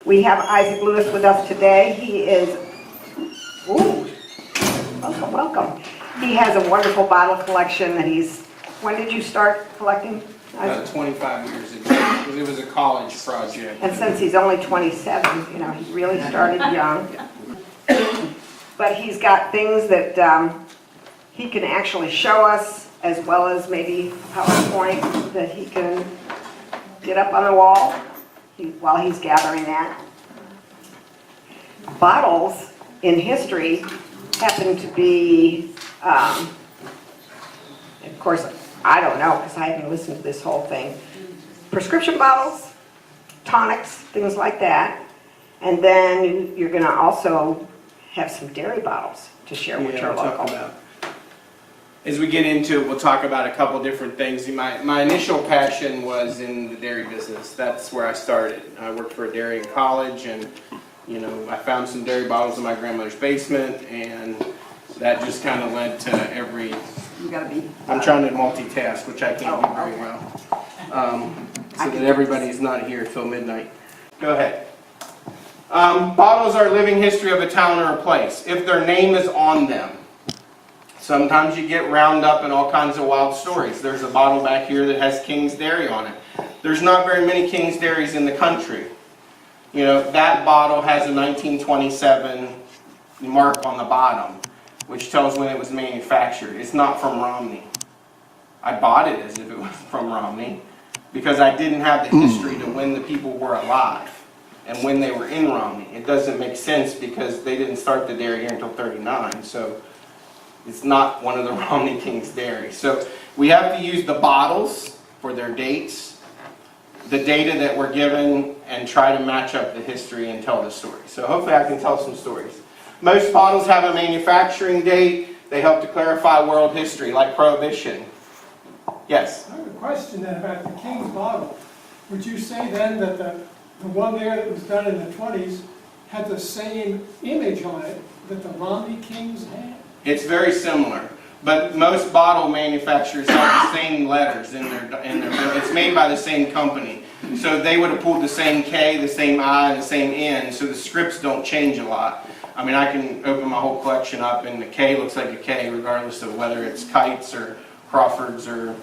We have Isaac Lewis with us today. He is, ooh, welcome, welcome. He has a wonderful bottle collection that when did you start collecting? About 25 years ago. It was a college project. And since he's only 27, you know, he really started young. But he's got things that he can actually show us, as well as maybe PowerPoint that he can get up on the wall while he's gathering that. Bottles in history happen to be, of course, I don't know because I haven't listened to this whole thing. Prescription bottles, tonics, things like that. And then you're going to also have some dairy bottles to share with your local. As we get into it, we'll talk about a couple different things. My initial passion was in the dairy business. That's where I started. I worked for a dairy in college, and you know, I found some dairy bottles in my grandmother's basement, and that just kind of led to every. You gotta be. I'm trying to multitask, which I can't do very well, so that everybody's not here till midnight. Go ahead. Bottles are living history of a town or a place. If their name is on them. Sometimes you get round up in all kinds of wild stories. There's a bottle back here that has King's Dairy on it. There's not very many King's Dairies in the country. You know, that bottle has a 1927 mark on the bottom, which tells when it was manufactured. It's not from Romney. I bought it as if it was from Romney because I didn't have the history to when the people were alive and when they were in Romney. It doesn't make sense because they didn't start the dairy here until 39. So it's not one of the Romney King's Dairy. So we have to use the bottles for their dates, the data that we're given, and try to match up the history and tell the story. So hopefully I can tell some stories. Most bottles have a manufacturing date. They help to clarify world history, like Prohibition. Yes? I have a question then about the King's bottle. Would you say then that the one there that was done in the 20s had the same image on it that the Romney Kings had? It's very similar, but most bottle manufacturers have the same letters in their bill. It's made by the same company. So they would have pulled the same K, the same I, and the same N, so the scripts don't change a lot. I mean, I can open my whole collection up and the K looks like a K regardless of whether it's Kites or Crawfords or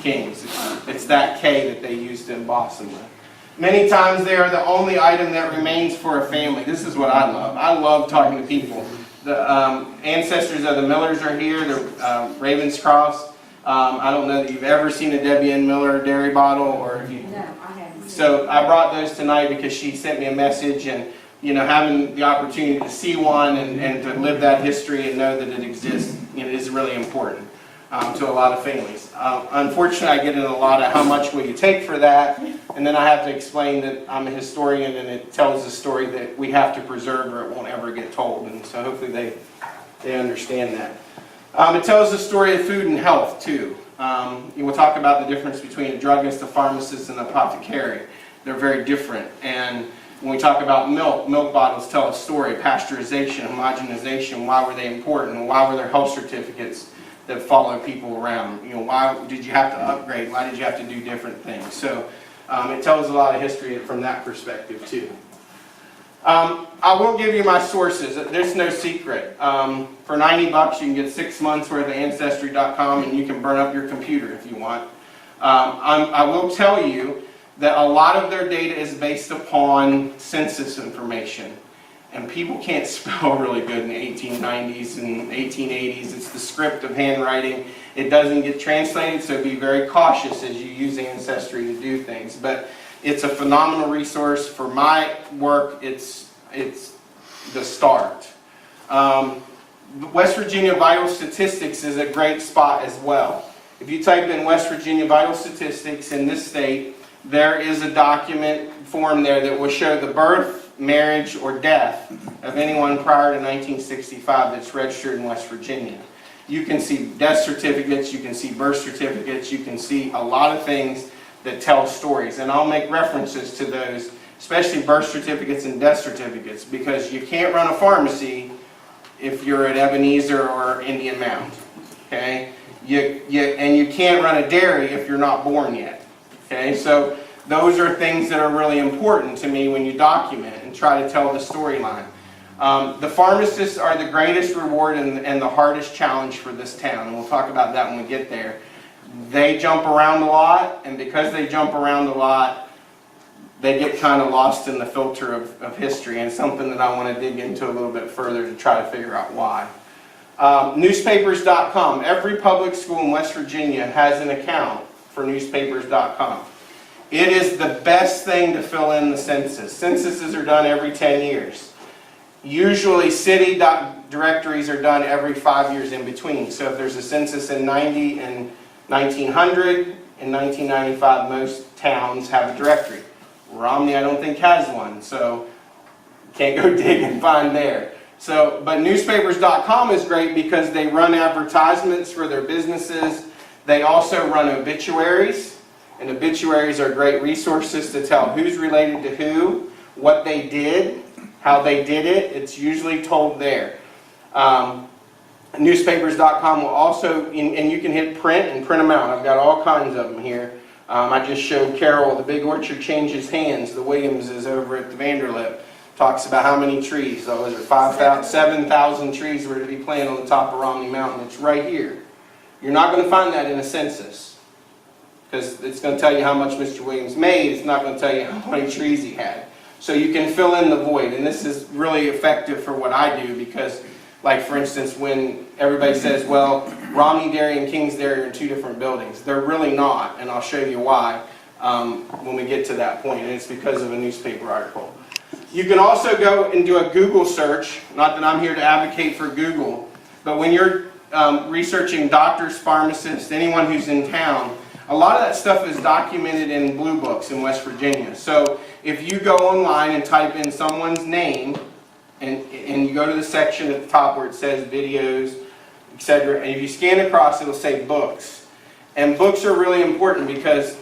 Kings. It's that K that they use to emboss them with. Many times they are the only item that remains for a family. This is what I love. I love talking to people. The ancestors of the Millers are here, the Ravens Cross. I don't know that you've ever seen a Debbie Ann Miller dairy bottle, or if you. No, I haven't. So I brought those tonight because she sent me a message, and you know, having the opportunity to see one and to live that history and know that it exists, you know, is really important to a lot of families. Unfortunately, I get in a lot of how much will you take for that, and then I have to explain that I'm a historian and it tells a story that we have to preserve or it won't ever get told, and so hopefully they understand that. It tells the story of food and health too. We'll talk about the difference between a druggist, a pharmacist, and an apothecary. They're very different, and when we talk about milk bottles tell a story, pasteurization, homogenization, why were they important, why were there health certificates that follow people around? You know, why did you have to upgrade? Why did you have to do different things? So it tells a lot of history from that perspective too. I will give you my sources. There's no secret. For 90 bucks, you can get 6 months worth of Ancestry.com, and you can burn up your computer if you want. I will tell you that a lot of their data is based upon census information. And people can't spell really good in the 1890s and 1880s. It's the script of handwriting. It doesn't get translated, so be very cautious as you use Ancestry to do things. But it's a phenomenal resource. For my work, it's the start. West Virginia Vital Statistics is a great spot as well. If you type in West Virginia Vital Statistics in this state, there is a document form there that will show the birth, marriage, or death of anyone prior to 1965 that's registered in West Virginia. You can see death certificates, you can see birth certificates, you can see a lot of things that tell stories. And I'll make references to those, especially birth certificates and death certificates, because you can't run a pharmacy if you're at Ebenezer or Indian Mound. Okay? And you can't run a dairy if you're not born yet. Okay? So those are things that are really important to me when you document and try to tell the storyline. The pharmacists are the greatest reward and the hardest challenge for this town, and we'll talk about that when we get there. They jump around a lot, and because they jump around a lot, they get kind of lost in the filter of history, and something that I want to dig into a little bit further to try to figure out why. Newspapers.com. Every public school in West Virginia has an account for newspapers.com. It is the best thing to fill in the census. Censuses are done every 10 years. Usually city directories are done every 5 years in between. So if there's a census in 90 and 1900, in 1995 most towns have a directory. Romney I don't think has one, so can't go dig and find there. So, but newspapers.com is great because they run advertisements for their businesses. They also run obituaries, and obituaries are great resources to tell who's related to who, what they did, how they did it. It's usually told there. Newspapers.com will also, and you can hit print and print them out. I've got all kinds of them here. I just showed Carol, the Big Orchard changes hands. The Williams is over at the Vanderlip. Talks about how many trees. So was it 7,000 trees were to be planted on the top of Romney Mountain. It's right here. You're not going to find that in a census because it's going to tell you how much Mr. Williams made. It's not going to tell you how many trees he had. So you can fill in the void, and this is really effective for what I do because, like for instance, when everybody says, well, Romney Dairy and King's Dairy are in two different buildings. They're really not, and I'll show you why when we get to that point, and it's because of a newspaper article. You can also go and do a Google search. Not that I'm here to advocate for Google, but when you're researching doctors, pharmacists, anyone who's in town, a lot of that stuff is documented in blue books in West Virginia. So if you go online and type in someone's name, and you go to the section at the top where it says videos, etc., and if you scan across, it'll say books. And books are really important because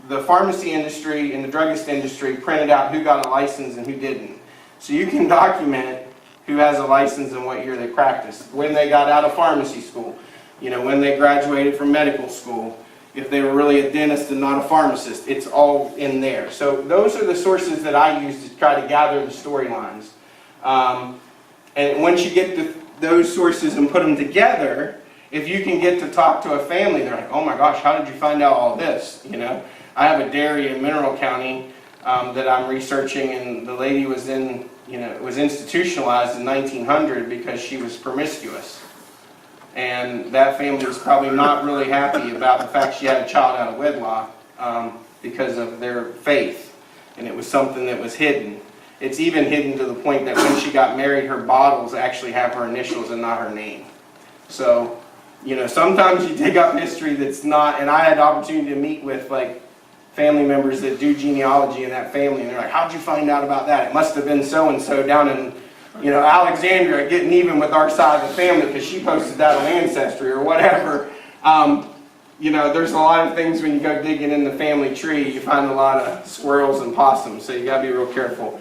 the pharmacy industry and the druggist industry printed out who got a license and who didn't. So you can document who has a license and what year they practiced, when they got out of pharmacy school, when they graduated from medical school, if they were really a dentist and not a pharmacist. It's all in there. So those are the sources that I use to try to gather the storylines. And once you get those sources and put them together, if you can get to talk to a family, they're like, oh my gosh, how did you find out all this? I have a dairy in Mineral County that I'm researching, and the lady was was institutionalized in 1900 because she was promiscuous. And that family was probably not really happy about the fact she had a child out of wedlock because of their faith. And it was something that was hidden. It's even hidden to the point that when she got married, her bottles actually have her initials and not her name. So, sometimes you dig up history that's not, and I had the opportunity to meet with family members that do genealogy in that family, and they're like, how'd you find out about that? It must have been so-and-so down in, Alexandria getting even with our side of the family because she posted that on Ancestry or whatever. There's a lot of things when you go digging in the family tree, you find a lot of squirrels and possums, so you got to be real careful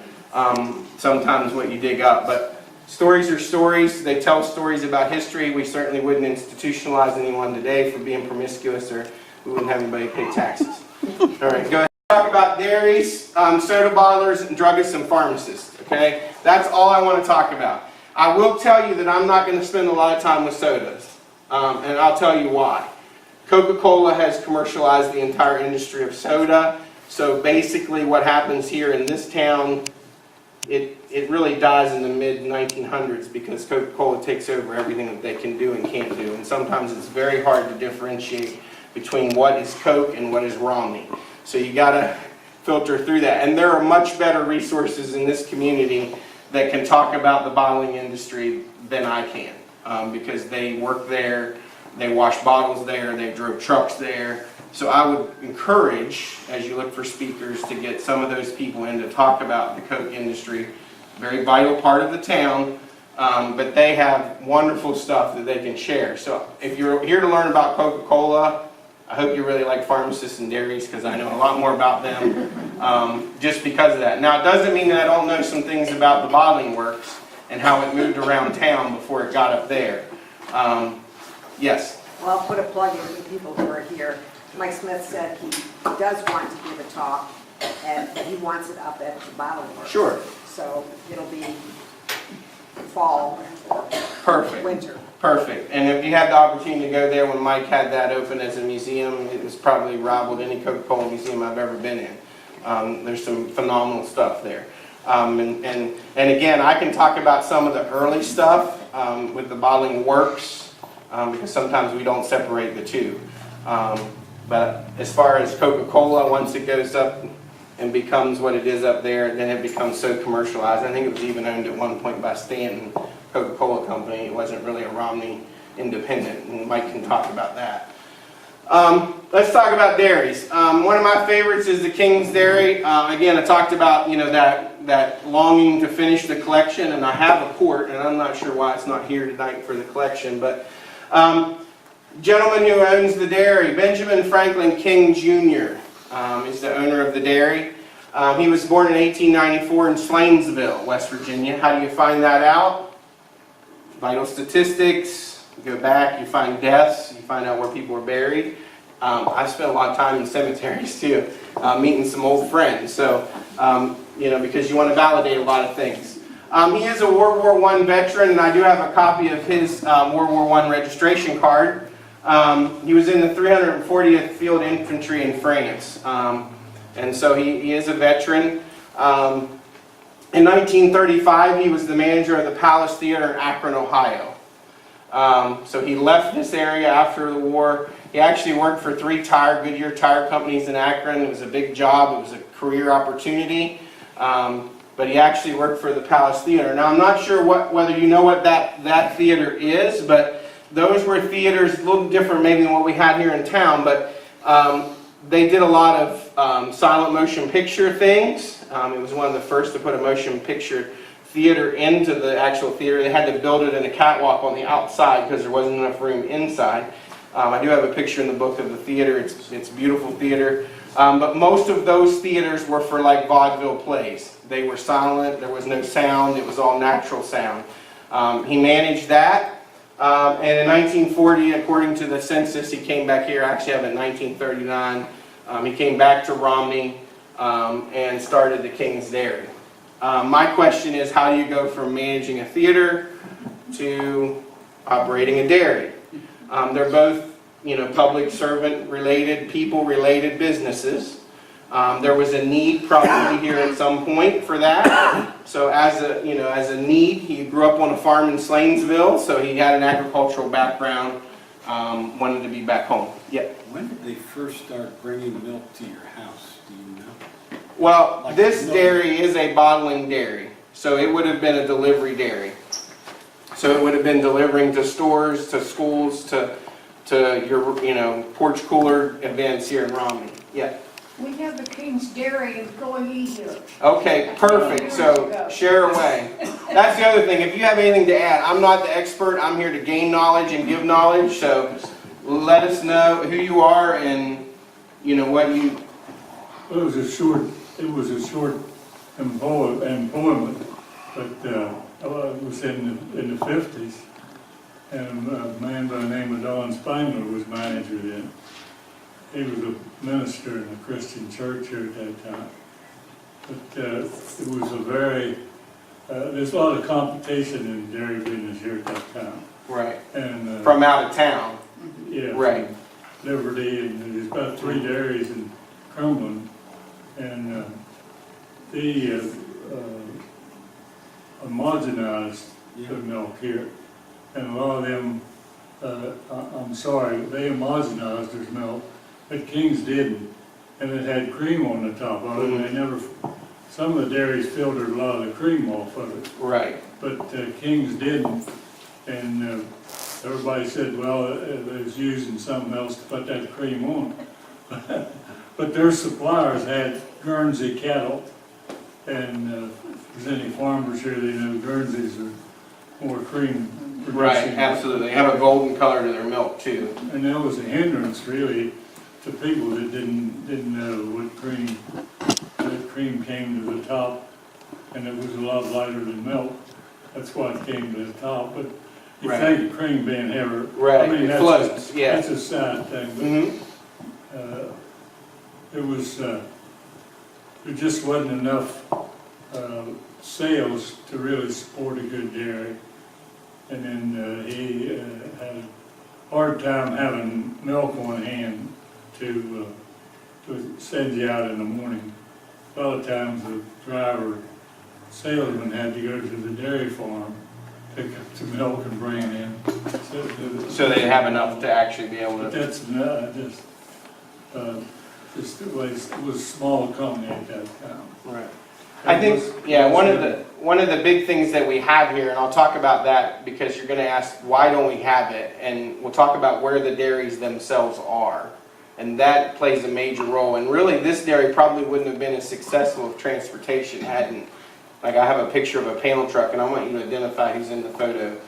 sometimes what you dig up. But stories are stories. They tell stories about history. We certainly wouldn't institutionalize anyone today for being promiscuous, or we wouldn't have anybody pay taxes. All right, go ahead. Talk about dairies, soda bottlers, and druggists and pharmacists. Okay, that's all I want to talk about. I will tell you that I'm not going to spend a lot of time with sodas, and I'll tell you why. Coca-Cola has commercialized the entire industry of soda, so basically what happens here in this town, it really dies in the mid-1900s because Coca-Cola takes over everything that they can do and can't do, and sometimes it's very hard to differentiate between what is Coke and what is Romney. So you got to filter through that, and there are much better resources in this community that can talk about the bottling industry than I can, because they work there. They wash bottles there, they drove trucks there. So I would encourage, as you look for speakers, to get some of those people in to talk about the Coke industry. Very vital part of the town, but they have wonderful stuff that they can share. So if you're here to learn about Coca-Cola, I hope you really like pharmacists and dairies because I know a lot more about them just because of that. Now it doesn't mean that I don't know some things about the bottling works and how it moved around town before it got up there. Yes? Well, I'll put a plug in for the people who are here. Mike Smith said he does want to give a talk and he wants it up at the bottling works. Sure. So it'll be fall, Perfect. winter. Perfect. And if you had the opportunity to go there when Mike had that open as a museum, it was probably rivaled any Coca-Cola museum I've ever been in. There's some phenomenal stuff there. And again, I can talk about some of the early stuff with the bottling works, because sometimes we don't separate the two. But as far as Coca-Cola, once it goes up and becomes what it is up there, then it becomes so commercialized. I think it was even owned at one point by Stanton Coca-Cola Company. It wasn't really a Romney independent, and Mike can talk about that. Let's talk about dairies. One of my favorites is the King's Dairy. Again, I talked about, you know, that longing to finish the collection, and I have a quart, and I'm not sure why it's not here tonight for the collection, but gentleman who owns the dairy, Benjamin Franklin King Jr. Is the owner of the dairy. He was born in 1894 in Slanesville, West Virginia. How do you find that out? Vital statistics. You go back, you find deaths, you find out where people were buried. I've spent a lot of time in cemeteries too, meeting some old friends. So, you know, because you want to validate a lot of things. He is a World War I veteran, and I do have a copy of his World War I registration card. He was in the 340th Field Infantry in France, and so he is a veteran. In 1935, he was the manager of the Palace Theater in Akron, Ohio. So he left this area after the war. He actually worked for 3 Goodyear tire companies in Akron. It was a big job. It was a career opportunity. But he actually worked for the Palace Theater. Now, I'm not sure whether you know what that theater is, but those were theaters, a little different maybe than what we had here in town, but they did a lot of silent motion picture things. It was one of the first to put a motion picture theater into the actual theater. They had to build it in a catwalk on the outside because there wasn't enough room inside. I do have a picture in the book of the theater. It's beautiful theater. But most of those theaters were for like vaudeville plays. They were silent, there was no sound, it was all natural sound. He managed that. And in 1940, according to the census, he came back here. I actually have it in 1939. He came back to Romney and started the King's Dairy. My question is, how do you go from managing a theater to operating a dairy? They're both, you know, public servant related, people related businesses. There was a need probably here at some point for that. So as a need, he grew up on a farm in Slanesville, so he had an agricultural background, wanted to be back home. Yeah. When did they first start bringing milk to your house? Do you know? Well, Like this milk. dairy is a bottling dairy, so it would have been a delivery dairy. So it would have been delivering to stores, to schools, to your, you know, porch cooler events here in Romney. Yeah. We have the King's Dairy in Goyee here. Okay, perfect. So share away. That's the other thing. If you have anything to add, I'm not the expert. I'm here to gain knowledge and give knowledge. So let us know who you are and, you know, what you. Well, it was a short employment, but it was in the 50s, and a man by the name of Don Spangler was manager then. He was a minister in a Christian church here at that time. But it was a very, there's a lot of competition in dairy business here at that time. Right. And From out of town. yeah, Right. Liberty, and there's about 3 dairies in Cumberland, and they homogenized the milk here, and a lot of them, I'm sorry, they homogenized their milk, but King's didn't, and it had cream on the top of it, and they never, some of the dairies filtered a lot of the cream off of it, Right. but King's didn't, and everybody said, well, they was using something else to put that cream on. But their suppliers had Guernsey cattle, and if there's any farmers here, they know Guernseys are more cream producing. Right, absolutely. They have a golden color to their milk too. And that was a hindrance really to people that didn't know what cream, that cream came to the top, and it was a lot lighter than milk. That's why it came to the top. But you Right. think of cream being heavier. Right, I mean, it that's floats, yeah. That's a side thing. But, Mm-hmm. it was there just wasn't enough sales to really support a good dairy. And then he had a hard time having milk on hand to send you out in the morning. A lot of times the driver, salesman had to go to the dairy farm, pick up the milk and bring it in. So they have enough to actually be able But to. that's just it was a small company at that time. Right. I think, yeah, one of the big things that we have here, and I'll talk about that because you're going to ask, why don't we have it? And we'll talk about where the dairies themselves are. And that plays a major role. And really, this dairy probably wouldn't have been as successful if transportation hadn't. Like, I have a picture of a panel truck, and I want you to identify who's in the photo.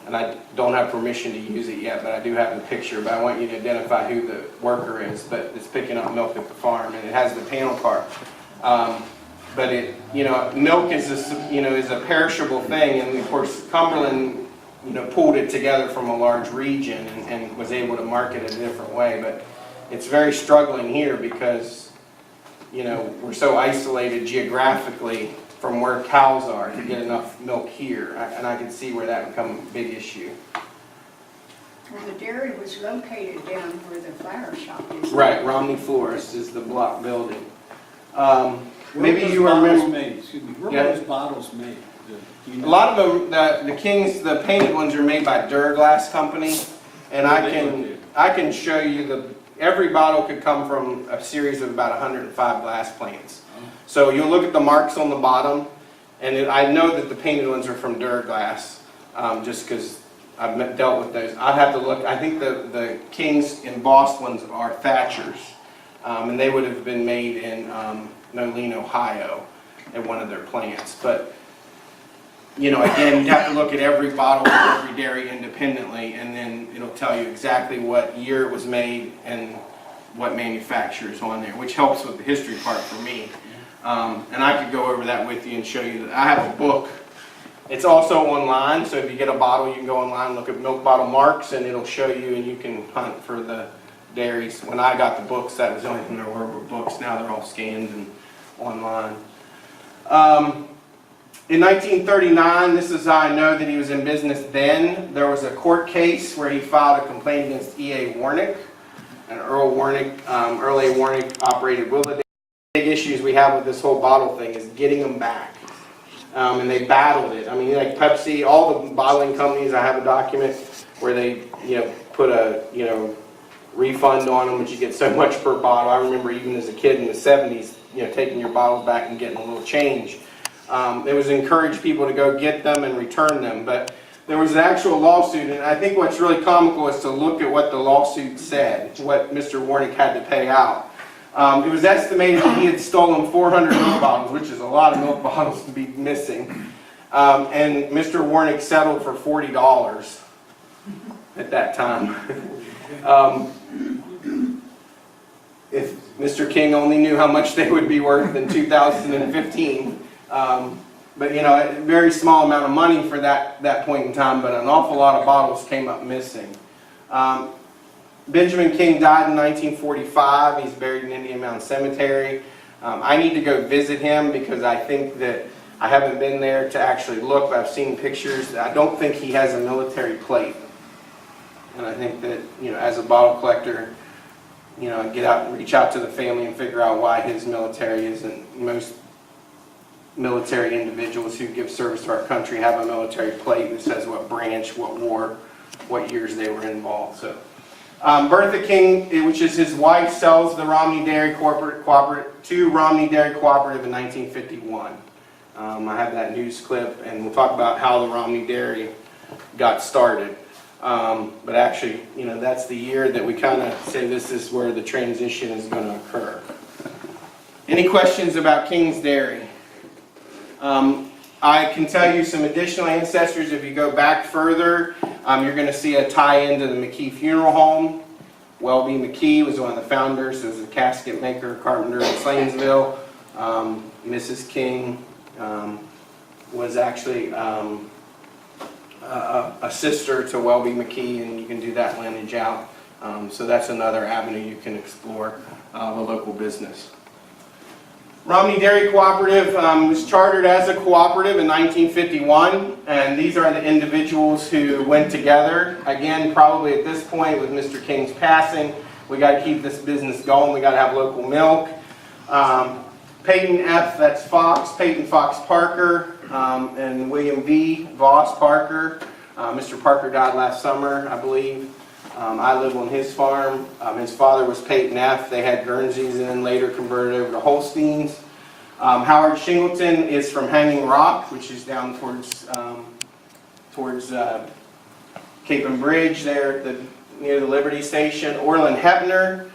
And I don't have permission to use it yet, but I do have the picture. But I want you to identify who the worker is. But it's picking up milk at the farm, and it has the panel car. But it, milk is a perishable thing, and of course Cumberland, pulled it together from a large region and was able to market it a different way. But it's very struggling here because, we're so isolated geographically from where cows are to get enough milk here, and I can see where that would become a big issue. Well, the dairy was located down where the flower shop is. Right, Romney Florist is the block building. Maybe Where were you those bottles remember. made? Excuse me, where Yeah. were those bottles made? Do you A know? lot of them, the Kings, the painted ones are made by Duraglass Company, and Where are they located? I can show you every bottle could come from a series of about 105 glass plants. So you'll look at the marks on the bottom, and I know that the painted ones are from Duraglass, just because I've dealt with those. I'd have to look. I think the Kings embossed ones are Thatchers, and they would have been made in Moline, Ohio, at one of their plants. But again, you have to look at every bottle of every dairy independently, and then it'll tell you exactly what year it was made and what manufacturer is on there, which helps with the history part for me. And I could go over that with you and show you that I have a book. It's also online, so if you get a bottle, you can go online and look at milk bottle marks, and it'll show you, and you can hunt for the dairies. When I got the books, that was the only thing there were books. Now they're all scanned and online. In 1939, this is how I know that he was in business then. There was a court case where he filed a complaint against E.A. Warnick, and Earl Warnick. Earl A. Warnick operated Willowdale. The big issues we have with this whole bottle thing is getting them back. And they battled it. I mean, like Pepsi, all the bottling companies, I have a document where they, put a, refund on them, but you get so much per bottle. I remember even as a kid in the 70s, taking your bottles back and getting a little change. It was encourage people to go get them and return them, but there was an actual lawsuit, and I think what's really comical is to look at what the lawsuit said, what Mr. Warnick had to pay out. It was estimated that he had stolen 400 milk bottles, which is a lot of milk bottles to be missing, and Mr. Warnick settled for $40 at that time. If Mr. King only knew how much they would be worth in 2015. But a very small amount of money for that point in time, but an awful lot of bottles came up missing. Benjamin King died in 1945. He's buried in Indian Mound Cemetery. I need to go visit him because I think that I haven't been there to actually look, but I've seen pictures. I don't think he has a military plate. And I think that, as a bottle collector, get out and reach out to the family and figure out why his military isn't. Most military individuals who give service to our country have a military plate that says what branch, what war, what years they were involved. So, Bertha King, which is his wife, sells the Romney Dairy Cooperative to Romney Dairy Cooperative in 1951. I have that news clip, and we'll talk about how the Romney Dairy got started. But actually, that's the year that we kind of say this is where the transition is going to occur. Any questions about King's Dairy? I can tell you some additional ancestors. If you go back further, you're going to see a tie-in to the McKee Funeral Home. Welby McKee was one of the founders. He was a casket maker, carpenter in Slanesville. Mrs. King was actually a sister to Welby McKee, and you can do that lineage out. So that's another avenue you can explore the local business. Romney Dairy Cooperative was chartered as a cooperative in 1951, and these are the individuals who went together. Again, probably at this point with Mr. King's passing, we got to keep this business going. We got to have local milk. Peyton F., that's Fox, Peyton Fox Parker, and William V. Voss Parker. Mr. Parker died last summer, I believe. I live on his farm. His father was Peyton F. They had Guernseys and then later converted over to Holsteins. Howard Shingleton is from Hanging Rock, which is down towards Cape and Bridge there at near the Liberty Station. Orland Hebner,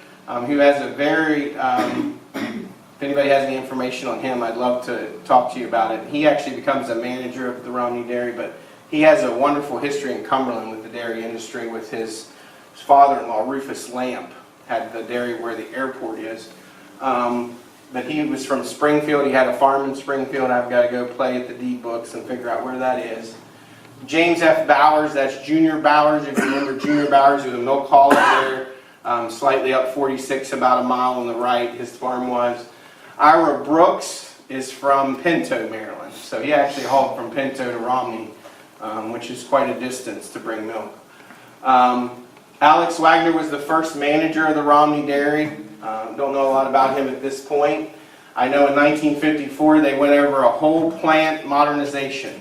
who has a very, if anybody has any information on him, I'd love to talk to you about it. He actually becomes a manager of the Romney Dairy, but he has a wonderful history in Cumberland with the dairy industry with his father-in-law, Rufus Lamp, had the dairy where the airport is. But he was from Springfield. He had a farm in Springfield. I've got to go play at the deed books and figure out where that is. James F. Bowers, that's Junior Bowers. If you remember Junior Bowers, he was a milk hauler there, slightly up 46, about a mile on the right, his farm was. Ira Brooks is from Pinto, Maryland. So he actually hauled from Pinto to Romney, which is quite a distance to bring milk. Alex Wagner was the first manager of the Romney Dairy. Don't know a lot about him at this point. I know in 1954 they went over a whole plant modernization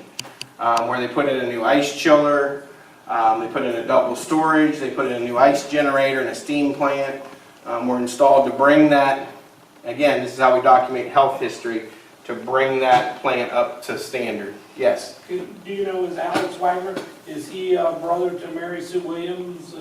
where they put in a new ice chiller, they put in a double storage, they put in a new ice generator and a steam plant. Were installed to bring that, again, this is how we document health history, to bring that plant up to standard. Yes? Do you know, is Alex Wagner, is he a brother to Mary Sue Williams?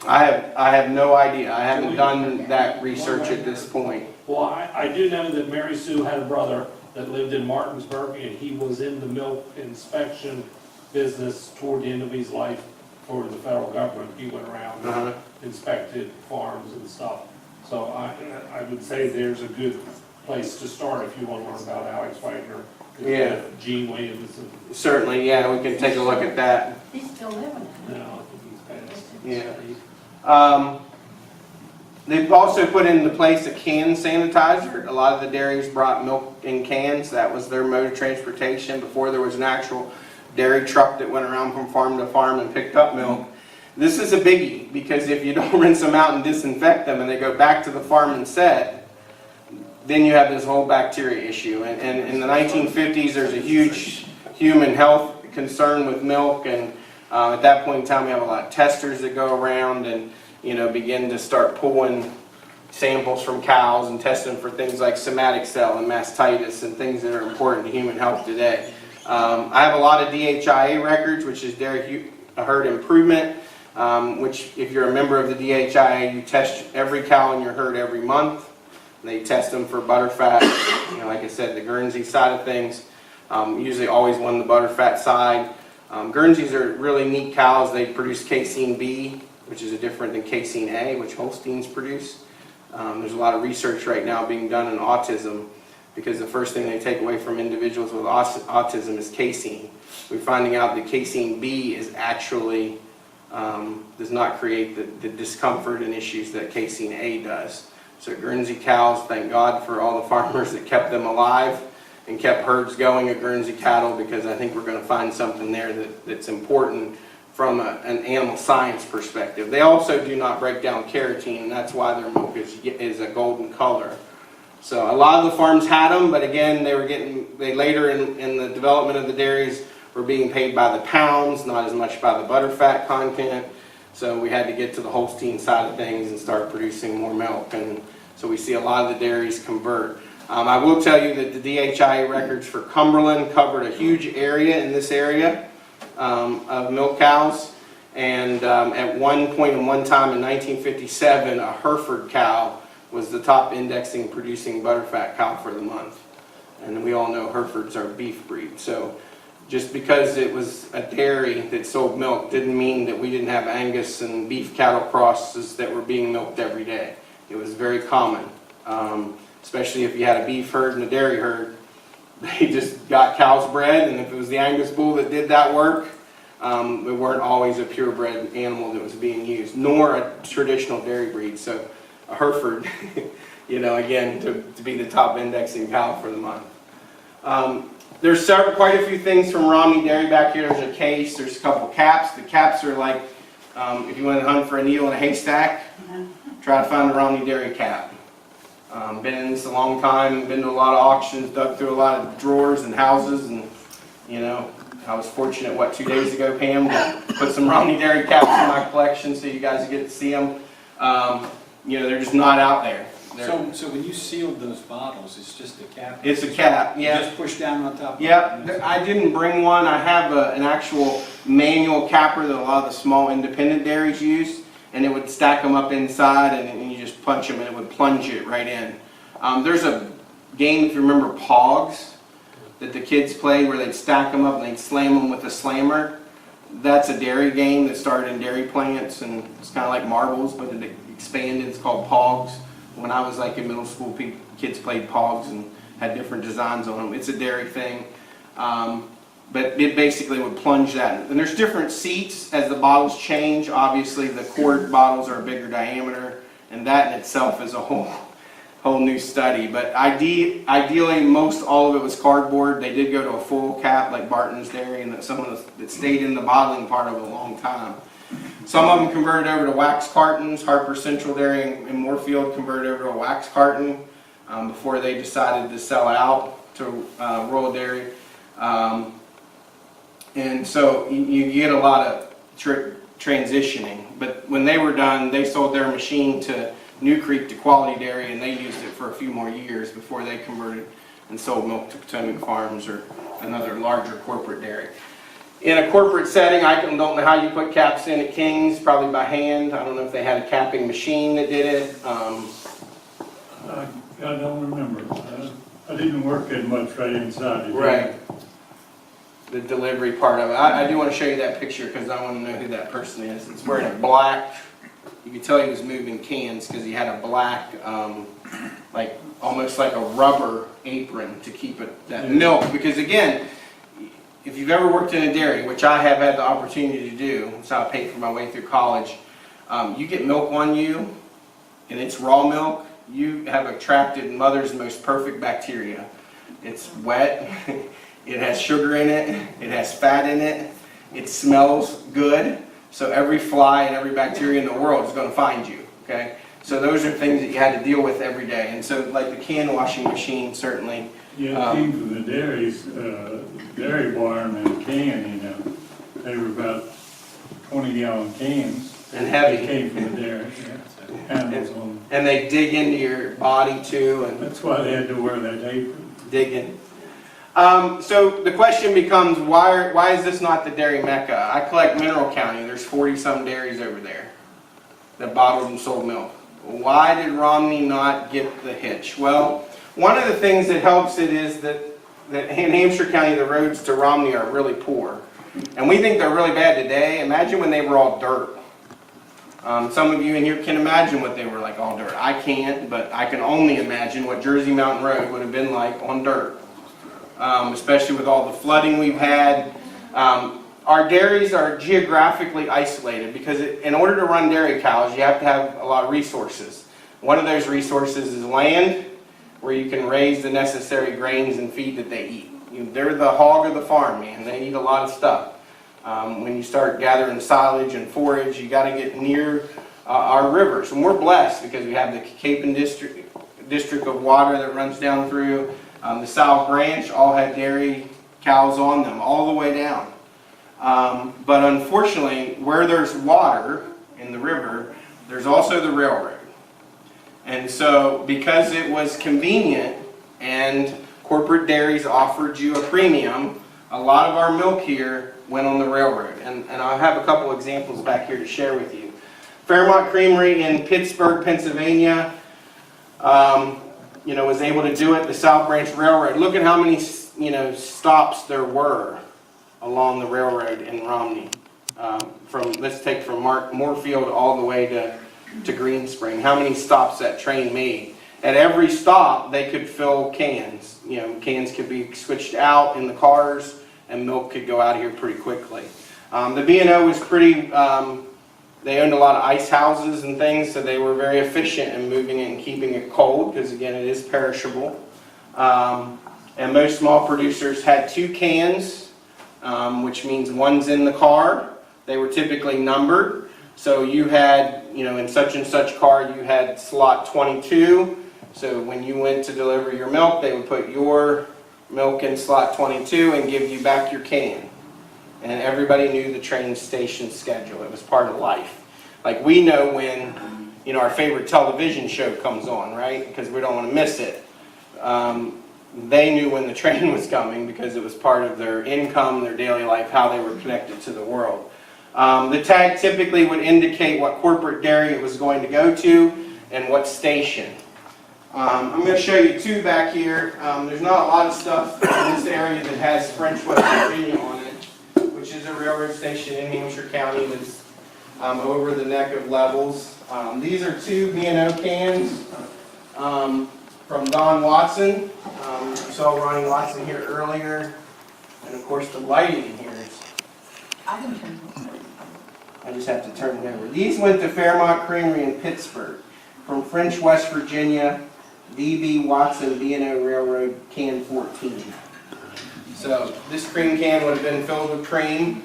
I have no idea. I haven't done that research at this point. Well, I do know that Mary Sue had a brother that lived in Martinsburg, and he was in the milk inspection business toward the end of his life for the federal government. He went around and inspected farms and stuff. So I would say there's a good place to start if you want to learn about Alex Wagner. Yeah. Gene Williams. Certainly, yeah, we can take a look at that. He's still living. No, I think he's passed. Yeah. They've also put into place a can sanitizer. A lot of the dairies brought milk in cans. That was their mode of transportation before there was an actual dairy truck that went around from farm to farm and picked up milk. This is a biggie because if you don't rinse them out and disinfect them and they go back to the farm and set, then you have this whole bacteria issue. And in the 1950s, there's a huge human health concern with milk, and at that point in time, we have a lot of testers that go around and begin to start pulling samples from cows and testing for things like somatic cell and mastitis and things that are important to human health today. I have a lot of DHIA records, which is Dairy Herd Improvement, which if you're a member of the DHIA, you test every cow in your herd every month. They test them for butterfat, like I said, the Guernsey side of things. Usually always won the butterfat side. Guernseys are really neat cows. They produce casein B, which is different than casein A, which Holsteins produce. There's a lot of research right now being done on autism because the first thing they take away from individuals with autism is casein. We're finding out that casein B is actually does not create the discomfort and issues that casein A does. So Guernsey cows, thank God for all the farmers that kept them alive and kept herds going of Guernsey cattle, because I think we're going to find something there that's important from an animal science perspective. They also do not break down carotene, and that's why their milk is a golden color. So a lot of the farms had them, but again, they later in the development of the dairies were being paid by the pounds, not as much by the butterfat content. So we had to get to the Holstein side of things and start producing more milk, and so we see a lot of the dairies convert. I will tell you that the DHIA records for Cumberland covered a huge area in this area of milk cows, and at one point and one time in 1957, a Hereford cow was the top indexing producing butterfat cow for the month. And we all know Herefords are beef breed. So just because it was a dairy that sold milk didn't mean that we didn't have Angus and beef cattle crosses that were being milked every day. It was very common, especially if you had a beef herd and a dairy herd. They just got cows bred, and if it was the Angus bull that did that work, it weren't always a purebred animal that was being used, nor a traditional dairy breed. So a Hereford again, to be the top indexing cow for the month. There's quite a few things from Romney Dairy back here. There's a case, there's a couple caps. The caps are like, if you want to hunt for a needle in a haystack, try to find a Romney Dairy cap. Been in this a long time, been to a lot of auctions, dug through a lot of drawers and houses, and I was fortunate, 2 days ago, Pam, to put some Romney Dairy caps in my collection so you guys get to see them. They're just not out there. So when you sealed those bottles, it's just a cap? It's a cap, You yeah. just push down on top of it? Yeah, I didn't bring one. I have an actual manual capper that a lot of the small independent dairies use, and it would stack them up inside, and you just punch them, and it would plunge it right in. There's a game, if you remember Pogs, that the kids played where they'd stack them up and they'd slam them with a slammer. That's a dairy game that started in dairy plants, and it's kind of like marbles, but it expanded. It's called Pogs. When I was in middle school, kids played Pogs and had different designs on them. It's a dairy thing. But it basically would plunge that. And there's different seats as the bottles change. Obviously, the quart bottles are a bigger diameter, and that in itself is a whole new study. But ideally, most all of it was cardboard. They did go to a full cap like Barton's Dairy, and some of that stayed in the bottling part of it a long time. Some of them converted over to wax cartons. Harper Central Dairy in Moorfield converted over to a wax carton before they decided to sell out to Royal Dairy. And so you get a lot of transitioning. But when they were done, they sold their machine to New Creek to Quality Dairy, and they used it for a few more years before they converted and sold milk to Potomac Farms or another larger corporate dairy. In a corporate setting, I don't know how you put caps in at King's, probably by hand. I don't know if they had a capping machine that did it. I don't remember. I didn't work that much right inside it. Right. The delivery part of it. I do want to show you that picture because I want to know who that person is. It's wearing a black, you could tell he was moving cans because he had a black, almost like a rubber apron to keep that milk. Because again, if you've ever worked in a dairy, which I have had the opportunity to do, so I paid for my way through college, you get milk on you, and it's raw milk, you have attracted mother's most perfect bacteria. It's wet, it has sugar in it, it has fat in it, it smells good, so every fly and every bacteria in the world is going to find you, okay? So those are things that you had to deal with every day, and so like the can washing machine certainly. Yeah, it came from the dairies, dairy barn and can, They were about 20-gallon cans. And heavy. They came from the dairy, handles on them. And they dig into your body too, and That's why they had to wear that apron. dig in. So the question becomes, why is this not the dairy mecca? I collect Mineral County. There's 40-some dairies over there that bottled and sold milk. Why did Romney not get the hitch? Well, one of the things that helps it is that in Hampshire County, the roads to Romney are really poor. And we think they're really bad today. Imagine when they were all dirt. Some of you in here can imagine what they were like, all dirt. I can't, but I can only imagine what Jersey Mountain Road would have been like on dirt. Especially with all the flooding we've had. Our dairies are geographically isolated because in order to run dairy cows, you have to have a lot of resources. One of those resources is land, where you can raise the necessary grains and feed that they eat. They're the hog of the farm, man. They eat a lot of stuff. When you start gathering silage and forage, you got to get near our rivers. And we're blessed because we have the Capon district of water that runs down through. The South Branch all had dairy cows on them all the way down. But unfortunately, where there's water in the river, there's also the railroad. And so because it was convenient and corporate dairies offered you a premium, a lot of our milk here went on the railroad. And I'll have a couple examples back here to share with you. Fairmont Creamery in Pittsburgh, Pennsylvania, was able to do it. The South Branch Railroad. Look at how many, stops there were along the railroad in Romney. Let's take from Moorfield all the way to Green Spring. How many stops that train made? At every stop, they could fill cans. Cans could be switched out in the cars, and milk could go out of here pretty quickly. The B&O was pretty They owned a lot of ice houses and things, so they were very efficient in moving it and keeping it cold, because again, it is perishable. And most small producers had 2 cans, which means one's in the car. They were typically numbered. So you had, in such and such car, you had slot 22. So when you went to deliver your milk, they would put your milk in slot 22 and give you back your can. And everybody knew the train station schedule. It was part of life. Like we know when, our favorite television show comes on, right? Because we don't want to miss it. They knew when the train was coming because it was part of their income, their daily life, how they were connected to the world. The tag typically would indicate what corporate dairy it was going to go to and what station. I'm going to show you 2 back here. There's not a lot of stuff in this area that has French West Virginia on it, which is a railroad station in Hampshire County that's over the neck of Levels. These are 2 B&O cans from Don Watson. You saw Ronnie Watson here earlier. And of course the lighting in here is... I just have to turn it over. These went to Fairmont Creamery in Pittsburgh from French West Virginia, D.B. Watson B&O Railroad can 14. So this cream can would have been filled with cream.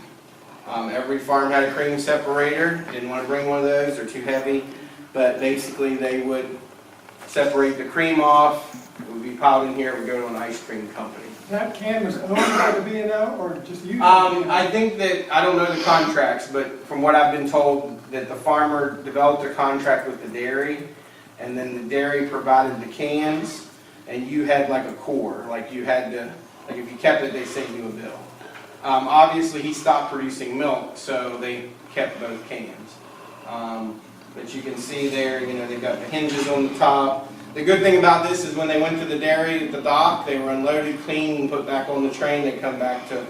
Every farm had a cream separator. Didn't want to bring one of those, they're too heavy. But basically they would separate the cream off. It would be piled in here, it would go to an ice cream company. That can was owned by the B&O or just used by the B&O? I think that, I don't know the contracts, but from what I've been told, that the farmer developed a contract with the dairy, and then the dairy provided the cans, and you had like a core, like you had to, like if you kept it, they sent you a bill. Obviously he stopped producing milk, so they kept both cans. But you can see there, they've got the hinges on the top. The good thing about this is when they went to the dairy at the dock, they were unloaded, cleaned, and put back on the train. They come back to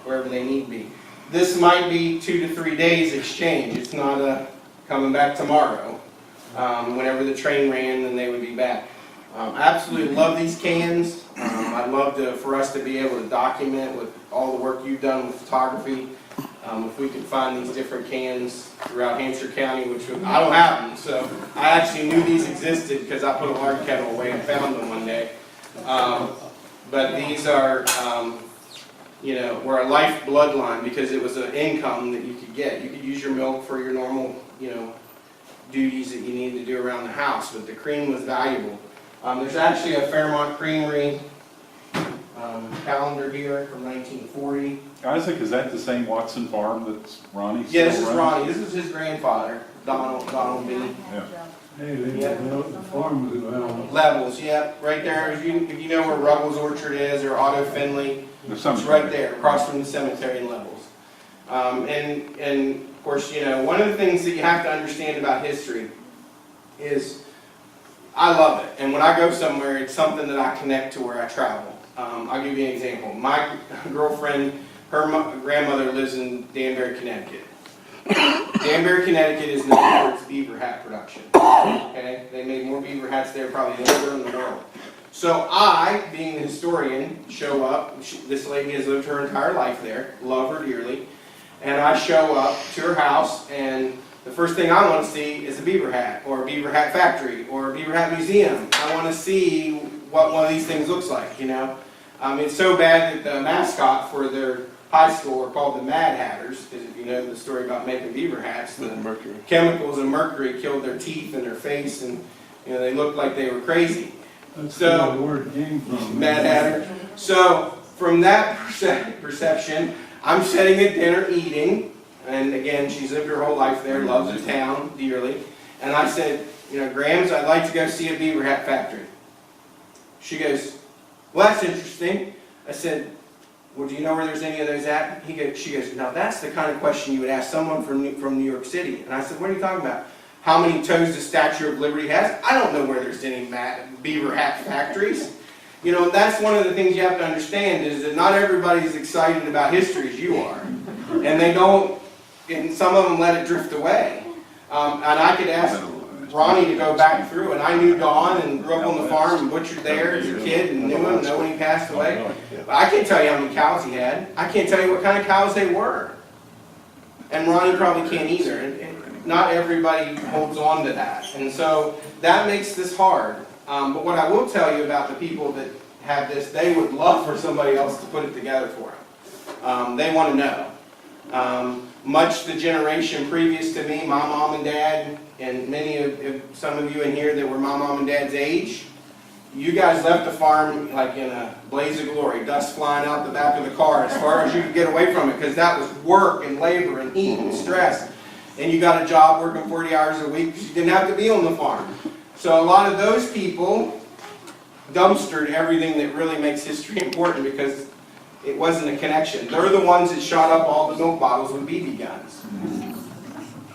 wherever they need to be. This might be 2 to 3 days exchange. It's not a coming back tomorrow. Whenever the train ran, then they would be back. Absolutely love these cans. I'd love for us to be able to document with all the work you've done with photography. If we could find these different cans throughout Hampshire County, which I don't have them, so I actually knew these existed because I put a lard kettle away and found them one day. But these are, were a life bloodline because it was an income that you could get. You could use your milk for your normal, duties that you needed to do around the house, but the cream was valuable. There's actually a Fairmont Creamery calendar here from 1940. Isaac, is that the same Watson farm that's Ronnie? Yeah, this is still Ronnie. runs? This is his grandfather, Donald B. Yeah. Hey, the farm was around. Levels, yeah, right there. If you know where Ruggles Orchard is or Otto Finley, There's it's some right there, across from the cemetery in Levels. And of course, one of the things that you have to understand about history is I love it. And when I go somewhere, it's something that I connect to where I travel. I'll give you an example. My girlfriend, her grandmother lives in Danbury, Connecticut. Danbury, Connecticut is known for its beaver hat production. Okay? They made more beaver hats there probably than anywhere in the world. So I, being the historian, show up. This lady has lived her entire life there, love her dearly. And I show up to her house, and the first thing I want to see is a beaver hat, or a beaver hat factory, or a beaver hat museum. I want to see what one of these things looks like, It's so bad that the mascot for their high school are called the Mad Hatters, because if you know the story about making beaver hats, the chemicals of mercury killed their teeth and their face, and they looked like they were crazy. That's So, where the word came from. Mad Hatter. So, from that perception, I'm sitting at dinner eating, and again, she's lived her whole life there, loves the town dearly, and I said, Grams, I'd like to go see a beaver hat factory. She goes, well, that's interesting. I said, well, do you know where there's any of those at? She goes, now that's the kind of question you would ask someone from New York City. And I said, what are you talking about? How many toes the Statue of Liberty has? I don't know where there's any beaver hat factories. That's one of the things you have to understand is that not everybody's excited about history as you are. And they don't, and some of them let it drift away. And I could ask Ronnie to go back through, and I knew Don and grew up on the farm and butchered there as a kid and knew him, know when he passed away. But I can't tell you how many cows he had. I can't tell you what kind of cows they were. And Ronnie probably can't either. And not everybody holds on to that. And so that makes this hard. But what I will tell you about the people that have this, they would love for somebody else to put it together for them. They want to know. Much the generation previous to me, my mom and dad, and some of you in here that were my mom and dad's age, you guys left the farm like in a blaze of glory, dust flying out the back of the car as far as you could get away from it, because that was work and labor and heat and stress. And you got a job working 40 hours a week because you didn't have to be on the farm. So a lot of those people dumpstered everything that really makes history important because it wasn't a connection. They're the ones that shot up all the milk bottles with BB guns.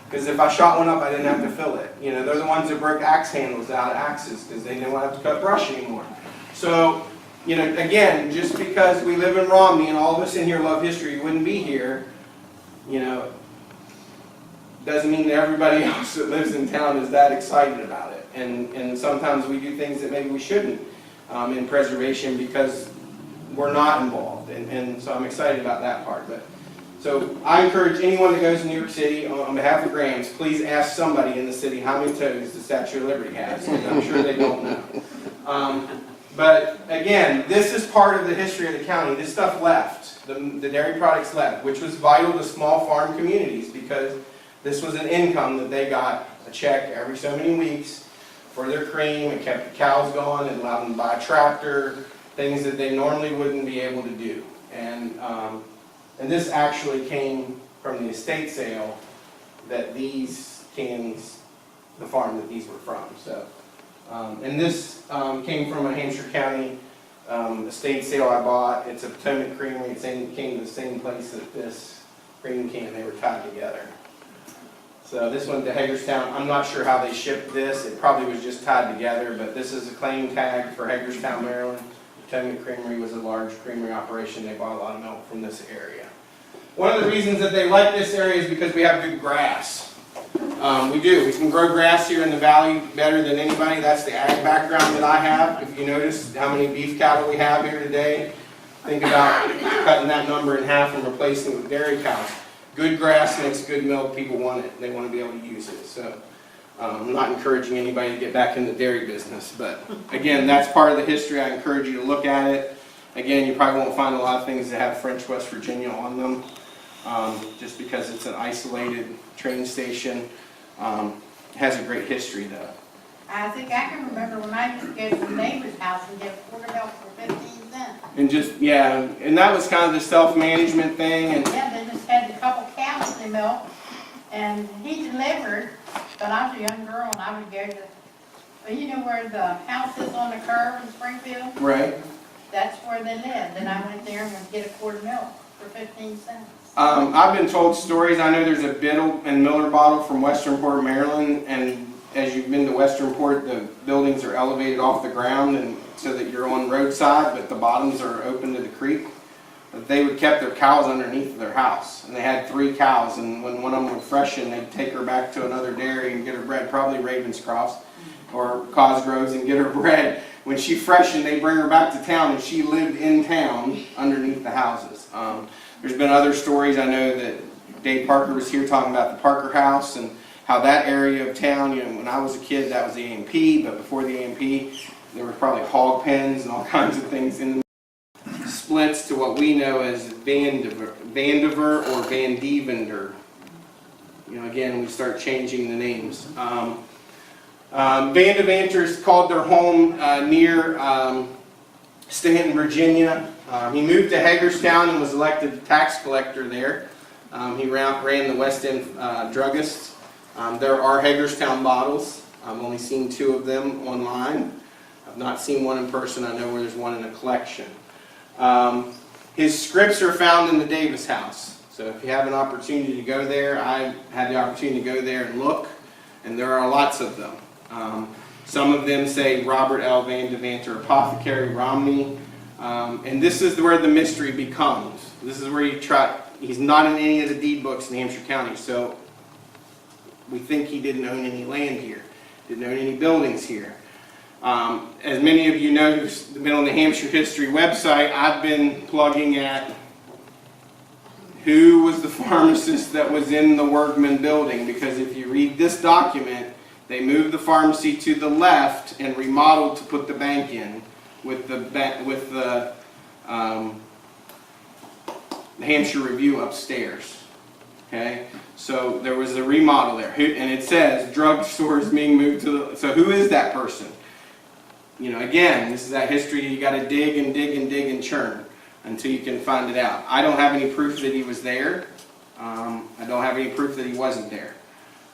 Because if I shot one up, I didn't have to fill it. You know, they're the ones that broke axe handles out of axes because they didn't have to cut brush anymore. So, you know, again, just because we live in Romney and all of us in here love history, you wouldn't be here, you know, doesn't mean that everybody else that lives in town is that excited about it. And sometimes we do things that maybe we shouldn't in preservation because we're not involved. And so I'm excited about that part. So I encourage anyone that goes to New York City, on behalf of Grams, please ask somebody in the city how many toes the Statue of Liberty has. I'm sure they don't know. But again, this is part of the history of the county. This stuff left. The dairy products left, which was vital to small farm communities because this was an income that they got a check every so many weeks for their cream. It kept the cows going. It allowed them to buy a tractor, things that they normally wouldn't be able to do. And this actually came from the estate sale that these cans, the farm that these were from. So, and this came from a Hampshire County estate sale I bought. It's a Potomac Creamery. It came to the same place that this cream can. They were tied together. So this went to Hagerstown. I'm not sure how they shipped this. It probably was just tied together, but this is a claim tag for Hagerstown, Maryland. Potomac Creamery was a large creamery operation. They bought a lot of milk from this area. One of the reasons that they like this area is because we have good grass. We do. We can grow grass here in the valley better than anybody. That's the ag background that I have. If you notice how many beef cattle we have here today, think about cutting that number in half and replacing it with dairy cows. Good grass makes good milk. People want it. They want to be able to use it. So I'm not encouraging anybody to get back in the dairy business. But again, that's part of the history. I encourage you to look at it. Again, you probably won't find a lot of things that have French West Virginia on them. Just because it's an isolated train station. It has a great history though. I think I can remember when I used to go to the neighbor's house and get a quart of milk for 15 cents. And just, yeah, and that was kind of the self-management thing. And Yeah, they just had a couple cows in milk, and he delivered, but I was a young girl and I would go to, well, you know where the house is on the curve in Springfield? right. That's where they lived, and I went there and would get a quart of milk for 15 cents. I've been told stories. I know there's a Biddle and Miller bottle from Westernport, Maryland, and as you've been to Westernport, the buildings are elevated off the ground and so that you're on roadside, but the bottoms are open to the creek. But they would kept their cows underneath their house, and they had 3 cows, and when one of them would freshen, they'd take her back to another dairy and get her bred, probably Ravenscroft's or Cosgrove's, and get her bred. When she freshened, they'd bring her back to town, and she lived in town underneath the houses. There's been other stories. I know that Dave Parker was here talking about the Parker House and how that area of town, you know, when I was a kid, that was the A&P, but before the A&P, there were probably hog pens and all kinds of things in the splits to what we know as Vandiver or Van Devender. You know, again, we start changing the names. Van Deventers called their home near Stanton, Virginia. He moved to Hagerstown and was elected tax collector there. He ran the West End Druggist. There are Hagerstown bottles. I've only seen 2 of them online. I've not seen one in person. I know where there's one in a collection. His scripts are found in the Davis house. So if you have an opportunity to go there, I had the opportunity to go there and look, and there are lots of them. Some of them say Robert L. Van Devanter, Apothecary, Romney. And this is where the mystery becomes. This is where you try. He's not in any of the deed books in Hampshire County, so we think he didn't own any land here, didn't own any buildings here. As many of you know who've been on the Hampshire History website, I've been plugging at who was the pharmacist that was in the Workman building, because if you read this document, they moved the pharmacy to the left and remodeled to put the bank in with the Hampshire Review upstairs. Okay, so there was a remodel there, and it says drugstores being moved to the. So who is that person? You know, again, this is that history. You got to dig and dig and dig and churn until you can find it out. I don't have any proof that he was there. I don't have any proof that he wasn't there.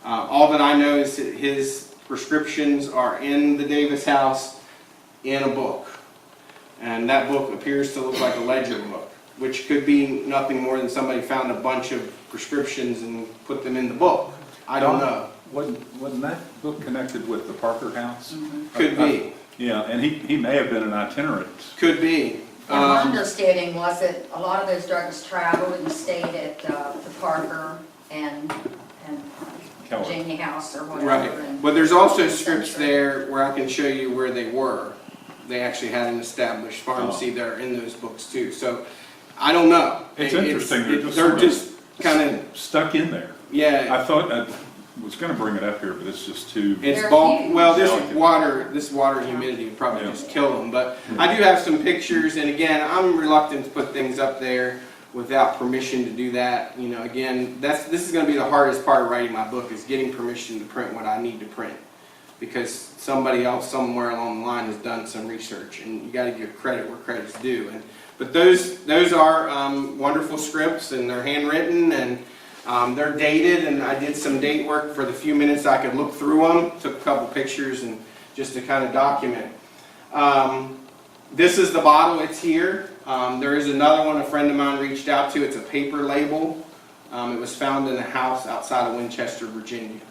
All that I know is that his prescriptions are in the Davis house in a book. And that book appears to look like a ledger book, which could be nothing more than somebody found a bunch of prescriptions and put them in the book. I don't know. Wasn't that book connected with the Parker house? Could be. Yeah, and he may have been an itinerant. Could be. And my understanding was that a lot of those drugs traveled and stayed at the Parker and Keller. Virginia House or whatever. Right. and- But there's also scripts there where I can show you where they were. They actually had an established pharmacy there in those books too. So I don't know. It's interesting. They're just They're sort of just kind of, stuck in there. yeah. I thought I was going to bring it up here, but it's just too. It's They're bulk, huge. well, this Delicate. water humidity would probably Yeah. just kill them, but I do have some pictures, and again, I'm reluctant to put things up there without permission to do that. You know, again, this is gonna be the hardest part of writing my book, is getting permission to print what I need to print. Because somebody else somewhere along the line has done some research, and you gotta give credit where credit's due. But those are wonderful scripts, and they're handwritten, and they're dated, and I did some date work for the few minutes I could look through them. Took a couple pictures and just to kind of document. This is the bottle, it's here. There is another one a friend of mine reached out to. It's a paper label. It was found in a house outside of Winchester, Virginia.